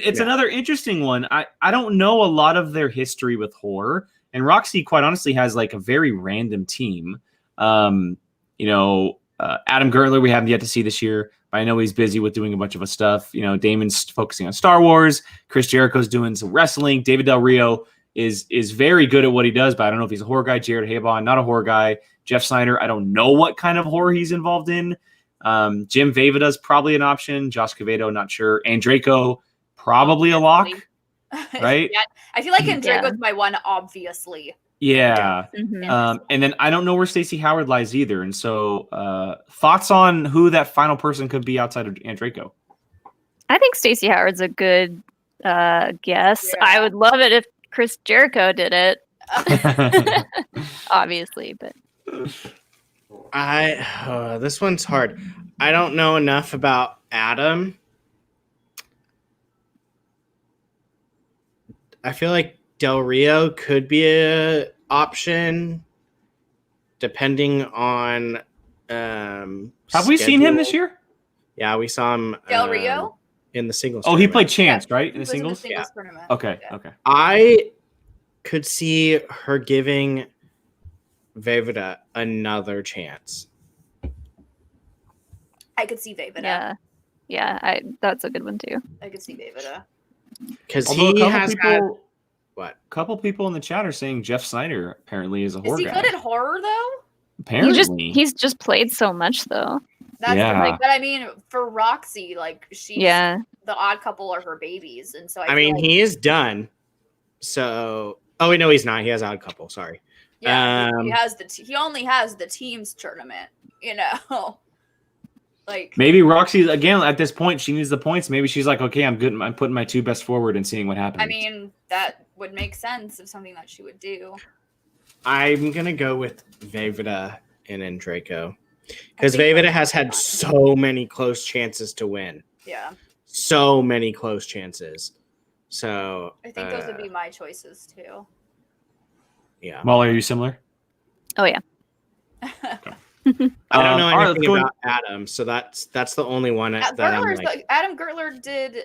It's another interesting one. I don't know a lot of their history with horror, and Roxy, quite honestly, has like a very random team. Adam Gertler we haven't yet to see this year. I know he's busy with doing a bunch of stuff. Damon's focusing on Star Wars. Chris Jericho's doing some wrestling. David Del Rio is very good at what he does, but I don't know if he's a horror guy. Jared Habon, not a horror guy. Jeff Snyder, I don't know what kind of horror he's involved in. Jim Vavada's probably an option. Josh Cavedo, not sure. Andreyko, probably a lock, right? Yeah, I feel like Andreyko's my one, obviously. Yeah. And then I don't know where Stacey Howard lies either. And so thoughts on who that final person could be outside of Andreyko? I think Stacey Howard's a good guess. Yeah. I would love it if Chris Jericho did it. Obviously, but this one's hard. I don't know enough about Adam. I feel like Del Rio could be an option, depending on. Have we seen him this year? Yeah, we saw him. Del Rio in the singles. Oh, he tournament. played Chance, right? In He the was singles. tournament. Okay. Yeah. Okay. I could see her giving Vavada another chance. I could see Vavada. yeah, that's a good one too. I could see Vavada. Because Although he has had what? A couple people in the chat are saying Jeff Snyder apparently is a Is horror he guy. good at horror though? Apparently, He's just played so much though. That's Yeah. like, but I mean, for Roxy, like she's Yeah. the odd couple are her babies, and so I I feel mean, like, he is done. So, oh wait, no, he's not. He has Odd Couple. Sorry. yeah, he um, has he only has the teams tournament, you know. Like maybe Roxy again at this point she needs the points. Maybe she's like, okay, I'm good. I'm putting my two best forward and seeing what happens. I mean, that would make sense of something that she would do. I'm gonna go with Vejvoda and then Draco because I think Vejvoda that's has had fine. so many close chances to win. Yeah, So many close chances. So I think those would be my choices too. yeah. Molly, are you similar? Oh yeah. I don't know all right, let's anything go in- about Adam, so that's the only one that I'm like. Adam Gertler did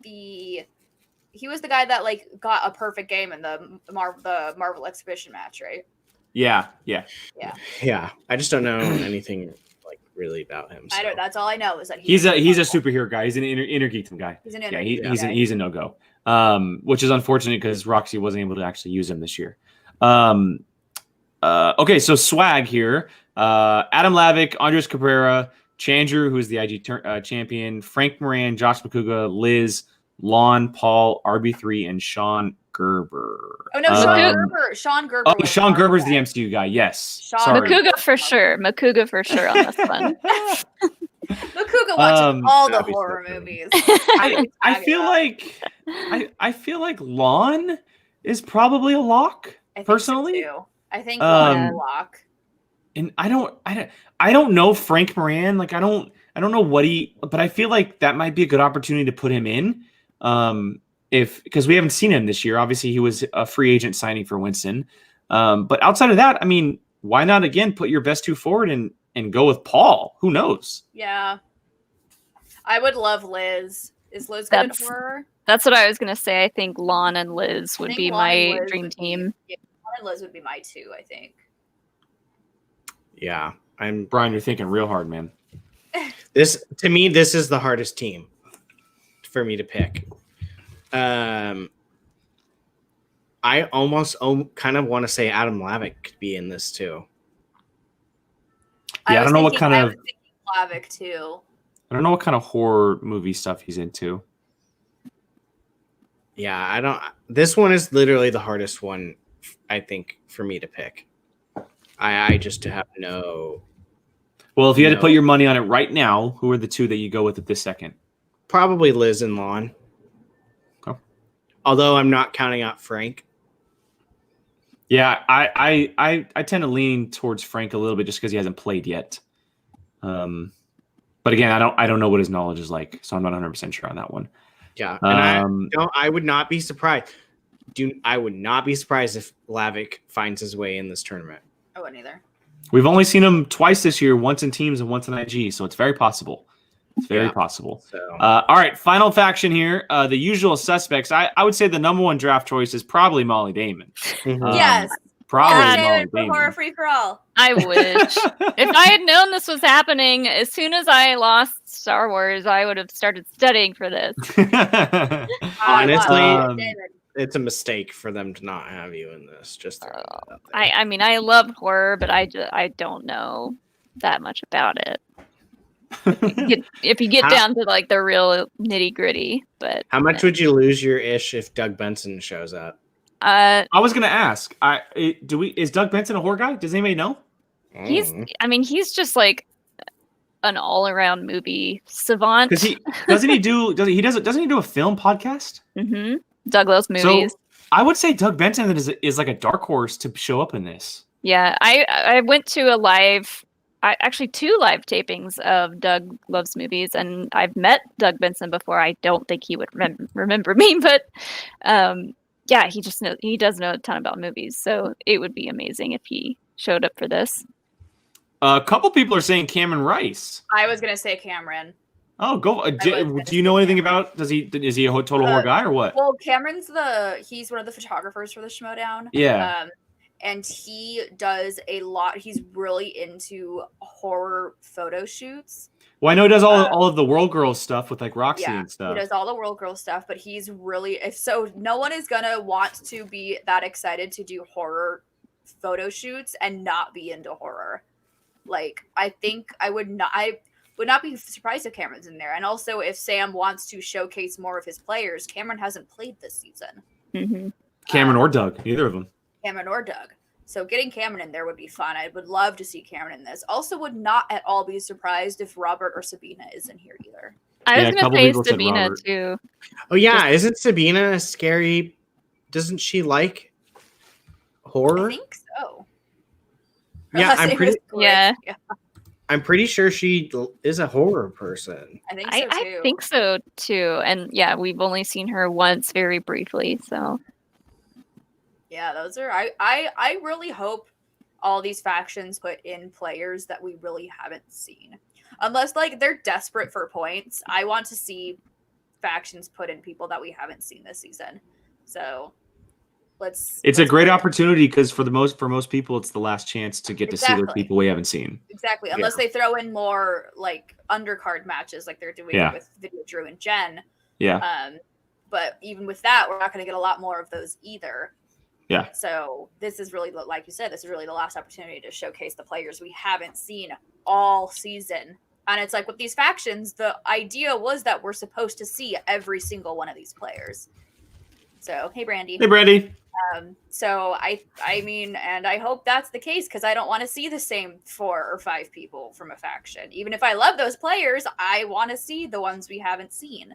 he was the guy that like got a perfect game in the Marvel Exhibition match, right? Yeah. Yeah, I just don't know anything like really about him. I don't. so. That's all I know is that He's a superhero guy. He's an inner geekdom guy. He's an Yeah, energy guy. he's a no go. Which is unfortunate because Roxy wasn't able to actually use him this year. Okay, so swag here. Adam Lavick, Andres Cabrera, Chandru, who's the IG champion, Frank Moran, Josh McCouga, Liz, Lon, Paul, RB3, and Sean Gerber. Oh no, Sean Gerber. Oh, was Sean part Gerber's of the that. MCU guy. Yes. Sean Sorry. Makuga for sure. Makuga for sure on this one. Makuga watches all the that'd be so horror funny. movies. I feel like Lon is probably a lock. I think personally, so too. I think Um, Lon is a lock. And I don't know Frank Moran. Like I don't know what but I feel like that might be a good opportunity to put him in. Because we haven't seen him this year. Obviously, he was a free agent signing for Winston. But outside of that, I mean, why not again put your best two forward and go with Paul? Who knows? Yeah, I would love Liz. Is Liz good in horror? That's what I was gonna say. I think Lon and Liz would think be Lon and my Liz dream would be- team. Yeah, Lon and Liz would be my two. I think. Yeah, I'm Brian, you're thinking real hard, man. this to me. This is the hardest team for me to pick. I almost kind of want to say Adam Lavick could be in this too. Yeah, I don't know what kind I of- was thinking Slavic too. I don't know what kind of horror movie stuff he's into. Yeah, I don't. This one is literally the hardest one, I think, for me to pick. I just have no. Well, if you had to No. put your money on it right now, who are the two that you go with at this second? Probably Liz and Lon. Okay. Although I'm not counting out Frank. Yeah, I tend to lean towards Frank a little bit just because he hasn't played yet. But again, I don't know what his knowledge is like, so I'm not 100% sure on that one. Yeah, and I would not be surprised. I would not be surprised if Lavick finds his way in this tournament. I wouldn't either. We've only seen him twice this year, once in teams and once in IG, so it's very possible. It's very possible. So All right, final faction here. The usual suspects. I would say the number one draft choice is probably Molly Damon. Yes. Probably Yes, Molly for horror Damon. free for all. I wish. If I had known this was happening, as soon as I lost Star Wars, I would have started studying for this. Honestly, David. it's a mistake for them to not have you in this. Just throwing that out there. I mean, I love horror, but I don't know that much about it. If you get down to like the real nitty gritty, but How much would you lose your ish if Doug Benson shows up? I was gonna ask. Is Doug Benson a horror guy? Does anybody know? he's just like an all-around movie savant. Because doesn't he do a film podcast? Mm-hmm. Doug loves movies. So I would say Doug Benson is like a dark horse to show up in this. Yeah, I went to actually 2 live tapings of Doug Loves Movies, and I've met Doug Benson before. I don't think he would remember me, but yeah, he does know a ton about movies, so it would be amazing if he showed up for this. A couple people are saying Cameron Rice. I was gonna say Cameron. Oh, go! Do you know anything about? Is he a total horror guy or what? Well, Cameron's he's one of the photographers for the Schmodown. Yeah. And he does a lot. He's really into horror photo shoots. Well, I know he does all of the World Girls stuff with like Roxy and stuff. He does all the World Girl stuff, but he's really so no one is gonna want to be that excited to do horror photo shoots and not be into horror. Like, I think I would not be surprised if Cameron's in there. And also, if Sam wants to showcase more of his players, Cameron hasn't played this season. Mm-hmm. Cameron or Doug, neither of them. Cameron or Doug. So getting Cameron in there would be fun. I would love to see Cameron in this. Also, would not at all be surprised if Robert or Sabina is in here either. I was Yeah, a going to couple say people said Sabina Robert. too. Oh yeah, isn't Sabina scary? Doesn't she like horror? I think so. Yeah, Unless it was Greg. Yeah. I'm pretty sure she is a horror person. I think so too. I think so too. And yeah, we've only seen her once very briefly. So Yeah, those are. I really hope all these factions put in players that we really haven't seen. Unless, like, they're desperate for points. I want to see factions put in people that we haven't seen this season. So It's a let's great put it- opportunity because for most people, it's the last chance to get to see those Exactly. people we haven't seen. Exactly. Unless they throw in more like undercard matches like they're doing Yeah. with Video Drew and Jen. Yeah. But even with that, we're not going to get a lot more of those either. Yeah. So this is really, like you said, this is really the last opportunity to showcase the players we haven't seen all season. And it's like with these factions, the idea was that we're supposed to see every single one of these players. So, hey, Brandy. Hey, Brandy. So I mean, and I hope that's the case because I don't want to see the same 4 or 5 people from a faction. Even if I love those players, I want to see the ones we haven't seen.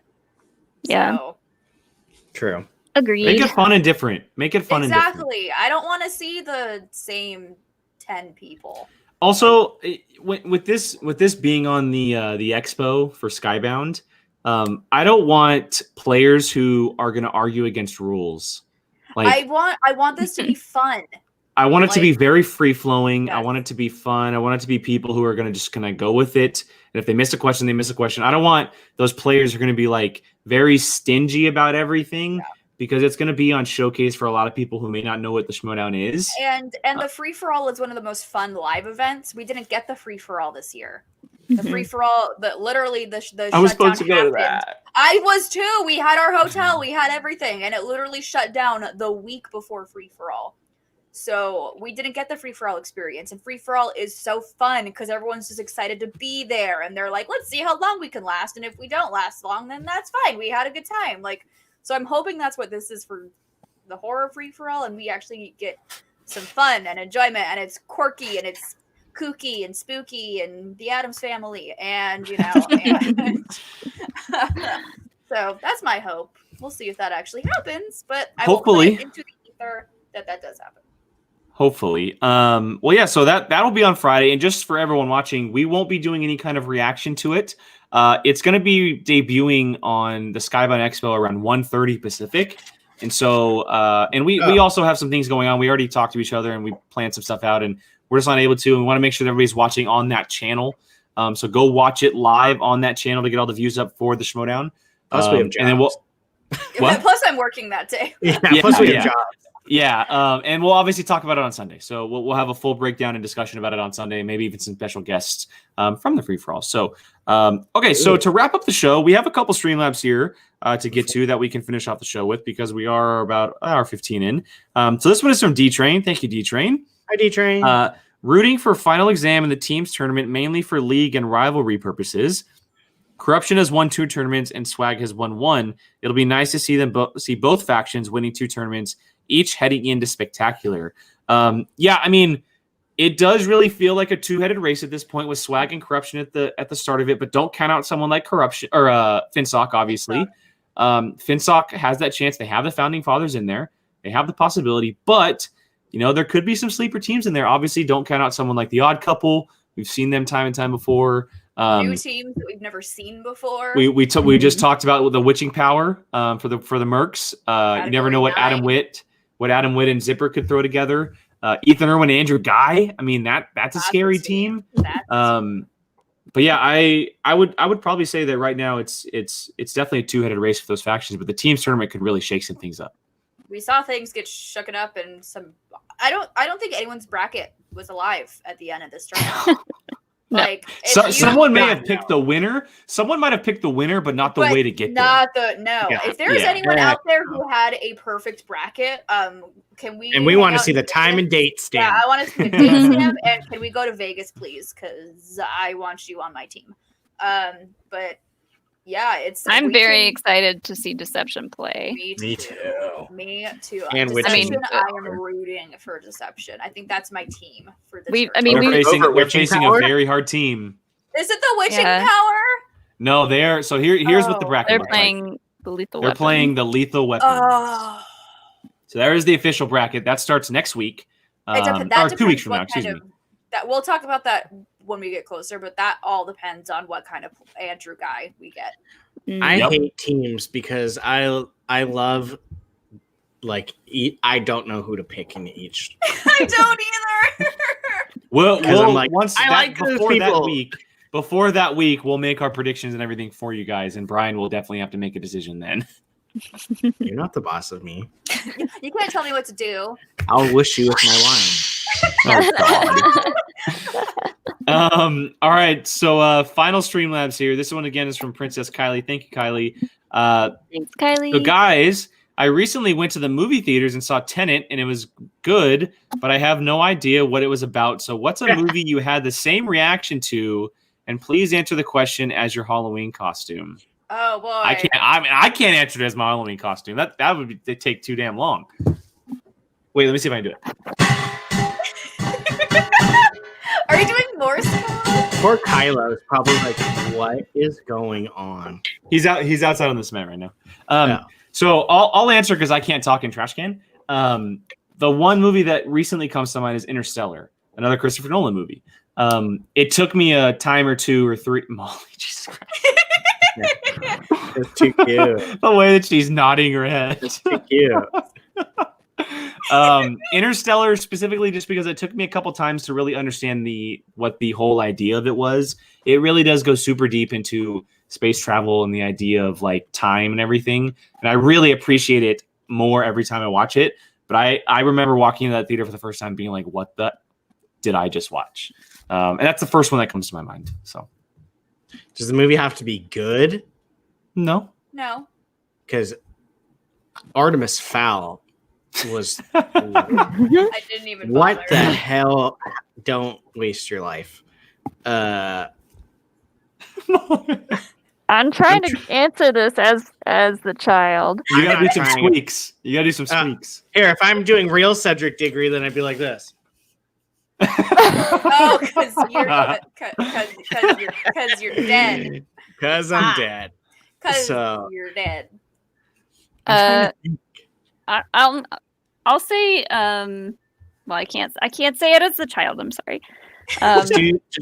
Yeah. So, True. agreed. Make it fun and different. Make it fun and different. exactly. I don't want to see the same 10 people. Also, with this being on the expo for Skybound, I don't want players who are going to argue against rules. Like I want this to be fun. I want it to be like- very free flowing. I Yes. want it to be fun. I want it to be people who are going to just kind of go with it. And if they miss a question, they miss a question. I don't want those players who are going to be like very stingy about everything because it's going to be on showcase for a lot of people who may not know what the Schmodown is. And the free for all is one of the most fun live events. We didn't get the free for all this year. The Mhm. free for all, literally the I was shutdown supposed to go to happened. that. I was too. We had our hotel, we had everything, and it literally shut down the week before free for all. So we didn't get the free for all experience, and free for all is so fun because everyone's just excited to be there, and they're like, "Let's see how long we can last, and if we don't last long, then that's fine. We had a good time." Like, so I'm hoping that's what this is for the horror free for all, and we actually get some fun and enjoyment, and it's quirky and it's kooky and spooky and the Addams Family, and you know. And so that's my hope. We'll see if that actually happens, but I will Hopefully. put it into the ether that does happen. Hopefully. Well, yeah, so that'll be on Friday. And just for everyone watching, we won't be doing any kind of reaction to it. It's going to be debuting on the Skybound Expo around 1:30 Pacific. And so, and we also have some things going on. We already talked to each other and we planned some stuff out, and we're just not able to. And we want to make sure that everybody's watching on that channel. So go watch it live on that channel to get all the views up for the Schmodown. Plus we have and then we'll. What? Plus, I'm working that day. Yeah, Yeah, plus we yeah. have jobs. Yeah, and we'll obviously talk about it on Sunday. So we'll have a full breakdown and discussion about it on Sunday, maybe even some special guests from the free for all. So, okay, so to wrap up the show, we have a couple Streamlabs here to get to that we can finish off the show with because we are about an hour 15 in. So this one is from D-Train. Thank you, D-Train. Hi, D-Train. Rooting for final exam in the teams tournament, mainly for league and rivalry purposes. Corruption has won 2 tournaments and Swag has won 1. It'll be nice to see them see both factions winning 2 tournaments, each heading into Spectacular. Yeah, I mean, it does really feel like a 2-headed race at this point with Swag and Corruption at the start of it, but don't count out someone like Corruption or Finsock, obviously. Finsock has that chance. They have the Founding Fathers in there. They have the possibility, but you know, there could be some sleeper teams in there. Obviously, don't count out someone like the Odd Couple. We've seen them time and time before. New teams that we've never seen before. We just talked about the witching power for the Mercs. You never know what Adam Witt and Zipper could throw together. Ethan Irwin, and Andrew Guy. I mean that's a scary team. But yeah, I would probably say that right now it's definitely a 2-headed race for those factions. But the teams tournament could really shake some things up. We saw things get shooken up, and some. I don't think anyone's bracket was alive at the end of this tournament. No. Like So, if you- someone may God, have picked the winner. Someone might have picked the winner, but not the but way to get there. not the no. Yeah. If there's Yeah. anyone Yeah. out there who had a perfect bracket, can we? And we hang want to out see the and time and date Yeah, stamp. I want to see the date stamp, and can we go to Vegas, please? Because I want you on my team. But yeah, I'm we very can- excited to see Deception play. Me too. Me too. And which Deception, team? I am rooting for Deception. I think that's my team for this. We- I tournament. mean, They're we- facing, Over they're Witching facing Tower? a very hard team. Is it the Witching Yeah. Tower? No, they're so here's what the Oh. bracket They're looks like. playing the Lethal They're Weapon. playing the Lethal Weapon. Oh, So there is the official bracket. That starts next week. It dep- Or that 2 weeks depends from now, what excuse kind me. of- That we'll talk about that when we get closer, but that all depends on what kind of Andrew guy we get. Mm. I Yep. hate teams because I love I don't know who to pick in each. I don't either. Well, 'Cause I'm like, once I that, like those before that week, we'll make our predictions and everything for you guys, and Brian will definitely have to make a decision then. You're not the boss of me. You can't tell me what to do. I'll wish you with my wine. Oh, God. All right. So final Streamlabs here. This one again is from Princess Kylie. Thank you, Kylie. Thanks, Kylie. So guys, I recently went to the movie theaters and saw Tenet, and it was good, but I have no idea what it was about. So what's a movie you had the same reaction to? And please answer the question as your Halloween costume. Oh boy. I can't answer it as my Halloween costume. That would take too damn long. Wait, let me see if I can do it. Are you doing Morse code? Poor Kylo is probably like, what is going on? He's outside on the cement right now. Yeah. So I'll answer because I can't talk in trash can. The one movie that recently comes to mind is Interstellar, another Christopher Nolan movie. It took me a time or two or three. Molly, Jesus Christ. It's too cute. The way that she's nodding her head. It's too cute. Interstellar specifically, just because it took me a couple times to really understand what the whole idea of it was. It really does go super deep into space travel and the idea of like time and everything, and I really appreciate it more every time I watch it. But I remember walking into that theater for the first time being like, what the did I just watch? And that's the first one that comes to my mind. So Does the movie have to be good? no. No. Because Artemis Fowl was I didn't even what bother. the hell? Don't waste your life. I'm trying to answer this as the child. You gotta I'm do some trying. squeaks. You gotta do some squeaks. Here, if I'm doing real Cedric Diggory, then I'd be like this. Oh, because you're dead. Because I'm dead. Because So- you're dead. I'll say well, I can't say it as the child. I'm sorry. Just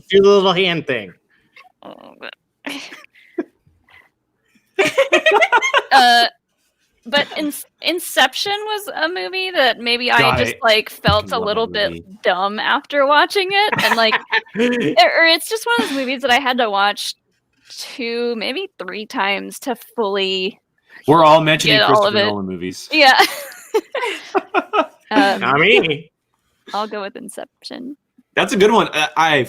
do the little hand thing. But Inception was a movie that maybe I God, just like felt a love little that bit movie. dumb after watching it, and like, or it's just one of those movies that I had to watch 2, maybe 3 times to fully. We're all mentioning Get all of Christopher it. Nolan movies. Yeah. Not me. I'll go with Inception. That's a good one. I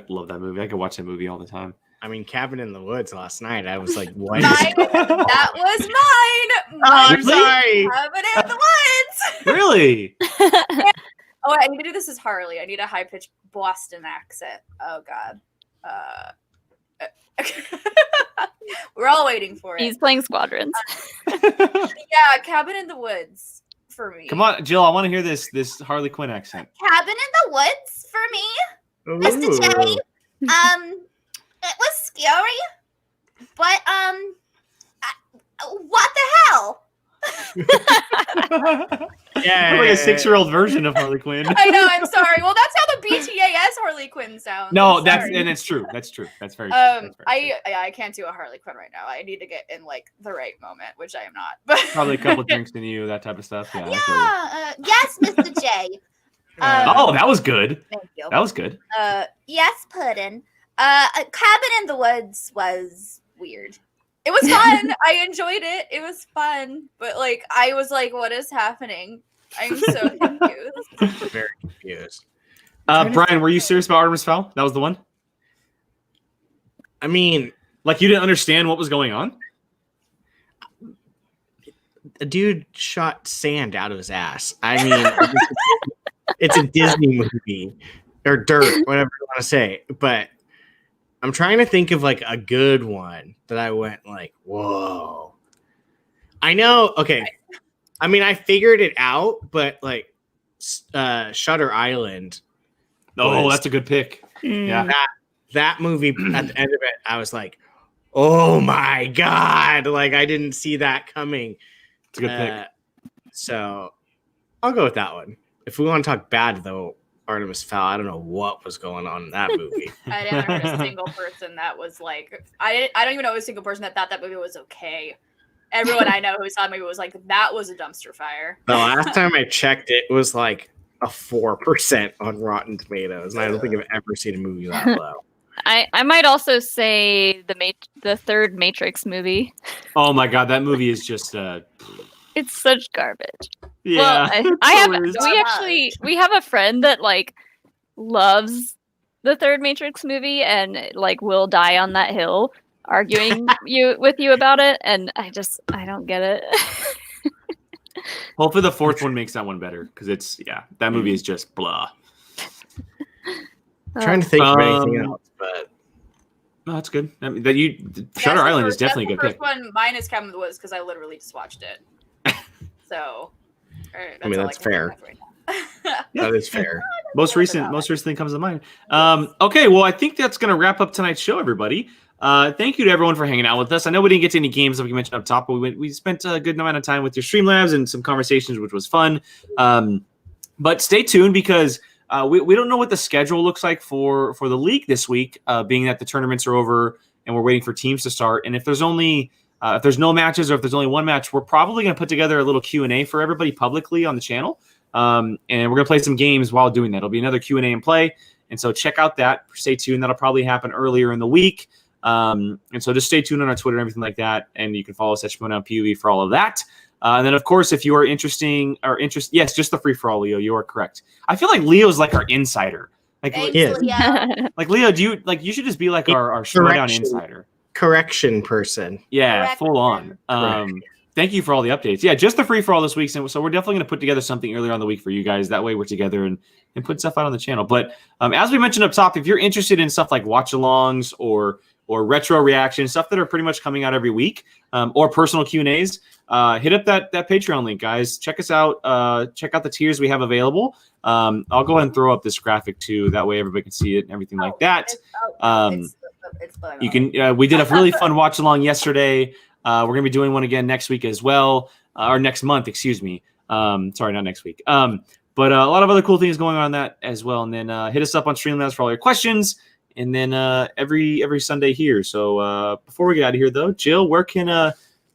love that movie. I could watch that movie all the time. I mean, Cabin in the Woods last night. I was like, what? Mine, that was mine. Oh, I'm Really? sorry. Cabin in the Woods. Really? Oh, I need to do this as Harley. I need a high pitched Boston accent. Oh God. We're all waiting for it. He's playing Squadrons. Yeah, Cabin in the Woods for me. Come on, Jill. I want to hear this Harley Quinn accent. Cabin in the Woods for me. Mr. J. It was scary, but what the hell? Yeah. Like a 6-year-old version of Harley Quinn. I know. I'm sorry. Well, that's how the BTAS Harley Quinn sounds. No, I'm that's sorry. and it's true. That's true. That's very true. That's very true. I can't do a Harley Quinn right now. I need to get in like the right moment, which I am not. But Probably a couple drinks in you, that type of stuff. Yeah. I feel you. yes, Mr. J. Oh, that was good. Thank you. That was good. Yes, Puddin'. Cabin in the Woods was weird. It was fun. I enjoyed it. It was fun. But like I was like, what is happening? I'm so confused. Very confused. Brian, were you serious about Artemis Fowl? That was the one? I mean, Like, you didn't understand what was going on? a dude shot sand out of his ass. I mean, it's a Disney movie or dirt, whatever you want to say. But I'm trying to think of like a good one that I went like, whoa. I know. Okay. I mean, I figured it out, but like Shutter Island. Oh, that's a good pick. Yeah. That movie at the end of it, I was like, oh my God. Like, I didn't see that coming. It's a good pick. So I'll go with that one. If we want to talk bad, though, Artemis Fowl, I don't know what was going on in that movie. I didn't heard a single person that was like, I don't even know a single person that thought that movie was okay. Everyone I know who saw the movie was like, that was a dumpster fire. The last time I checked, it was like a 4% on Rotten Tomatoes, and I don't think I've ever seen a movie that low. I might also say the third Matrix movie. Oh my God, that movie is just It's such garbage. yeah. Well, we have a friend that like loves the third Matrix movie and like will die on that hill arguing with you about it, and I don't get it. Hopefully the fourth one makes that one better, because that movie is just blah. I'm trying to think of anything else, but no, that's good. I mean, Shutter Island is definitely a good pick. The first one mine is Kevin was because I literally just watched it. So, I mean, that's fair. That is fair. Most recent thing comes to mind. Okay, well, I think that's going to wrap up tonight's show, everybody. Thank you to everyone for hanging out with us. I know we didn't get to any games like we mentioned up top, but we spent a good amount of time with your Streamlabs and some conversations, which was fun. But stay tuned, because we don't know what the schedule looks like for the league this week, being that the tournaments are over and we're waiting for teams to start. And if there's no matches, or if there's only one match, we're probably going to put together a little Q&A for everybody publicly on the channel. And we're going to play some games while doing that. It'll be another Q&A and play. And so check out that. Stay tuned. That'll probably happen earlier in the week. And so just stay tuned on our Twitter and everything like that. And you can follow us at Schmodown POV for all of that. And then, of course, if you are yes, just the free-for-all, Leo, you are correct. I feel like Leo's like our insider. Like, like Leo, you should just be like our Schmodown insider. Correction person. Yeah, Correct. full on. Thank you for all the updates. Yeah, just the free-for-all this week. So we're definitely going to put together something earlier on the week for you guys. That way we're together and put stuff out on the channel. But as we mentioned up top, if you're interested in stuff like watch-alongs or retro reactions, stuff that are pretty much coming out every week, or personal Q&As, hit up that Patreon link, guys. Check us out. Check out the tiers we have available. I'll go ahead and throw up this graphic too. That way everybody can see it and everything like that. You can. We did a really fun watch along yesterday. We're gonna be doing one again next week as well, or next month. Excuse me. Sorry, not next week. But a lot of other cool things going on that as well. And then hit us up on Streamlabs for all your questions. And then every Sunday here. So before we get out of here, though, Jill, where can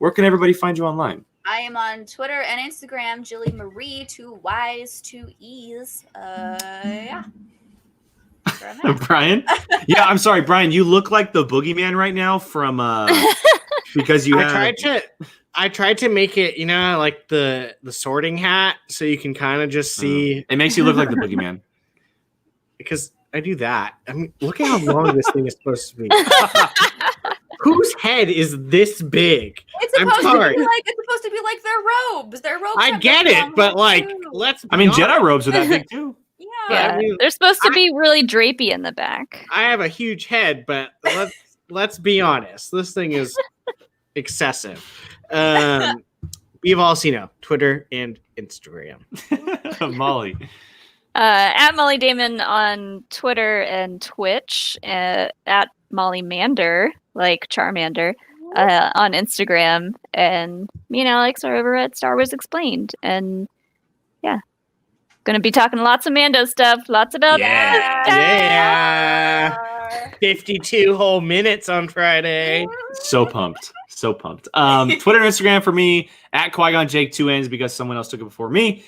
everybody find you online? I am on Twitter and Instagram, Jilly Marie, 2 Y's, 2 E's. Yeah. Brian? Yeah, I'm sorry, Brian. You look like the boogeyman right now from because you. I tried to make it, like the sorting hat, so you can kind of just see. It makes you look like the boogeyman. Because I do that. I mean, look at how long this thing is supposed to be. Whose head is this big? It's supposed to be like their robes. Their robes. I get it, but like, let's. I mean, Jedi robes are that big too. Yeah, I mean, they're supposed to be really drapey in the back. I have a huge head, but let's be honest. This thing is excessive. We've all seen Twitter and Instagram. Molly. At Molly Damon on Twitter and Twitch, at Molly Mander, like Charmander, on Instagram, and me and Alex are over at Star Wars Explained, and yeah, gonna be talking lots of Mando stuff, lots about yeah. 52 whole minutes on Friday. So pumped. Twitter and Instagram for me at Qui-Gon Jake 2 N's, because someone else took it before me.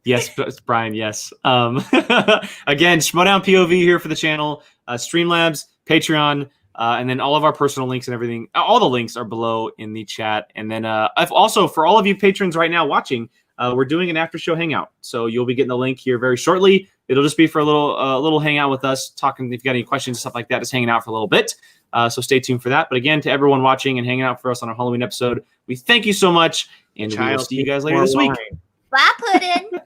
Yes, Brian, yes. Again, Schmodown POV here for the channel, Streamlabs, Patreon, and then all of our personal links and everything. All the links are below in the chat. And then I've also, for all of you patrons right now watching, we're doing an after show hangout. So you'll be getting the link here very shortly. It'll just be for a little hangout with us, talking. If you got any questions and stuff like that, just hanging out for a little bit. So stay tuned for that. But again, to everyone watching and hanging out for us on our Halloween episode, we thank you so much, and we will see you guys later this week. Bye, Puddin'.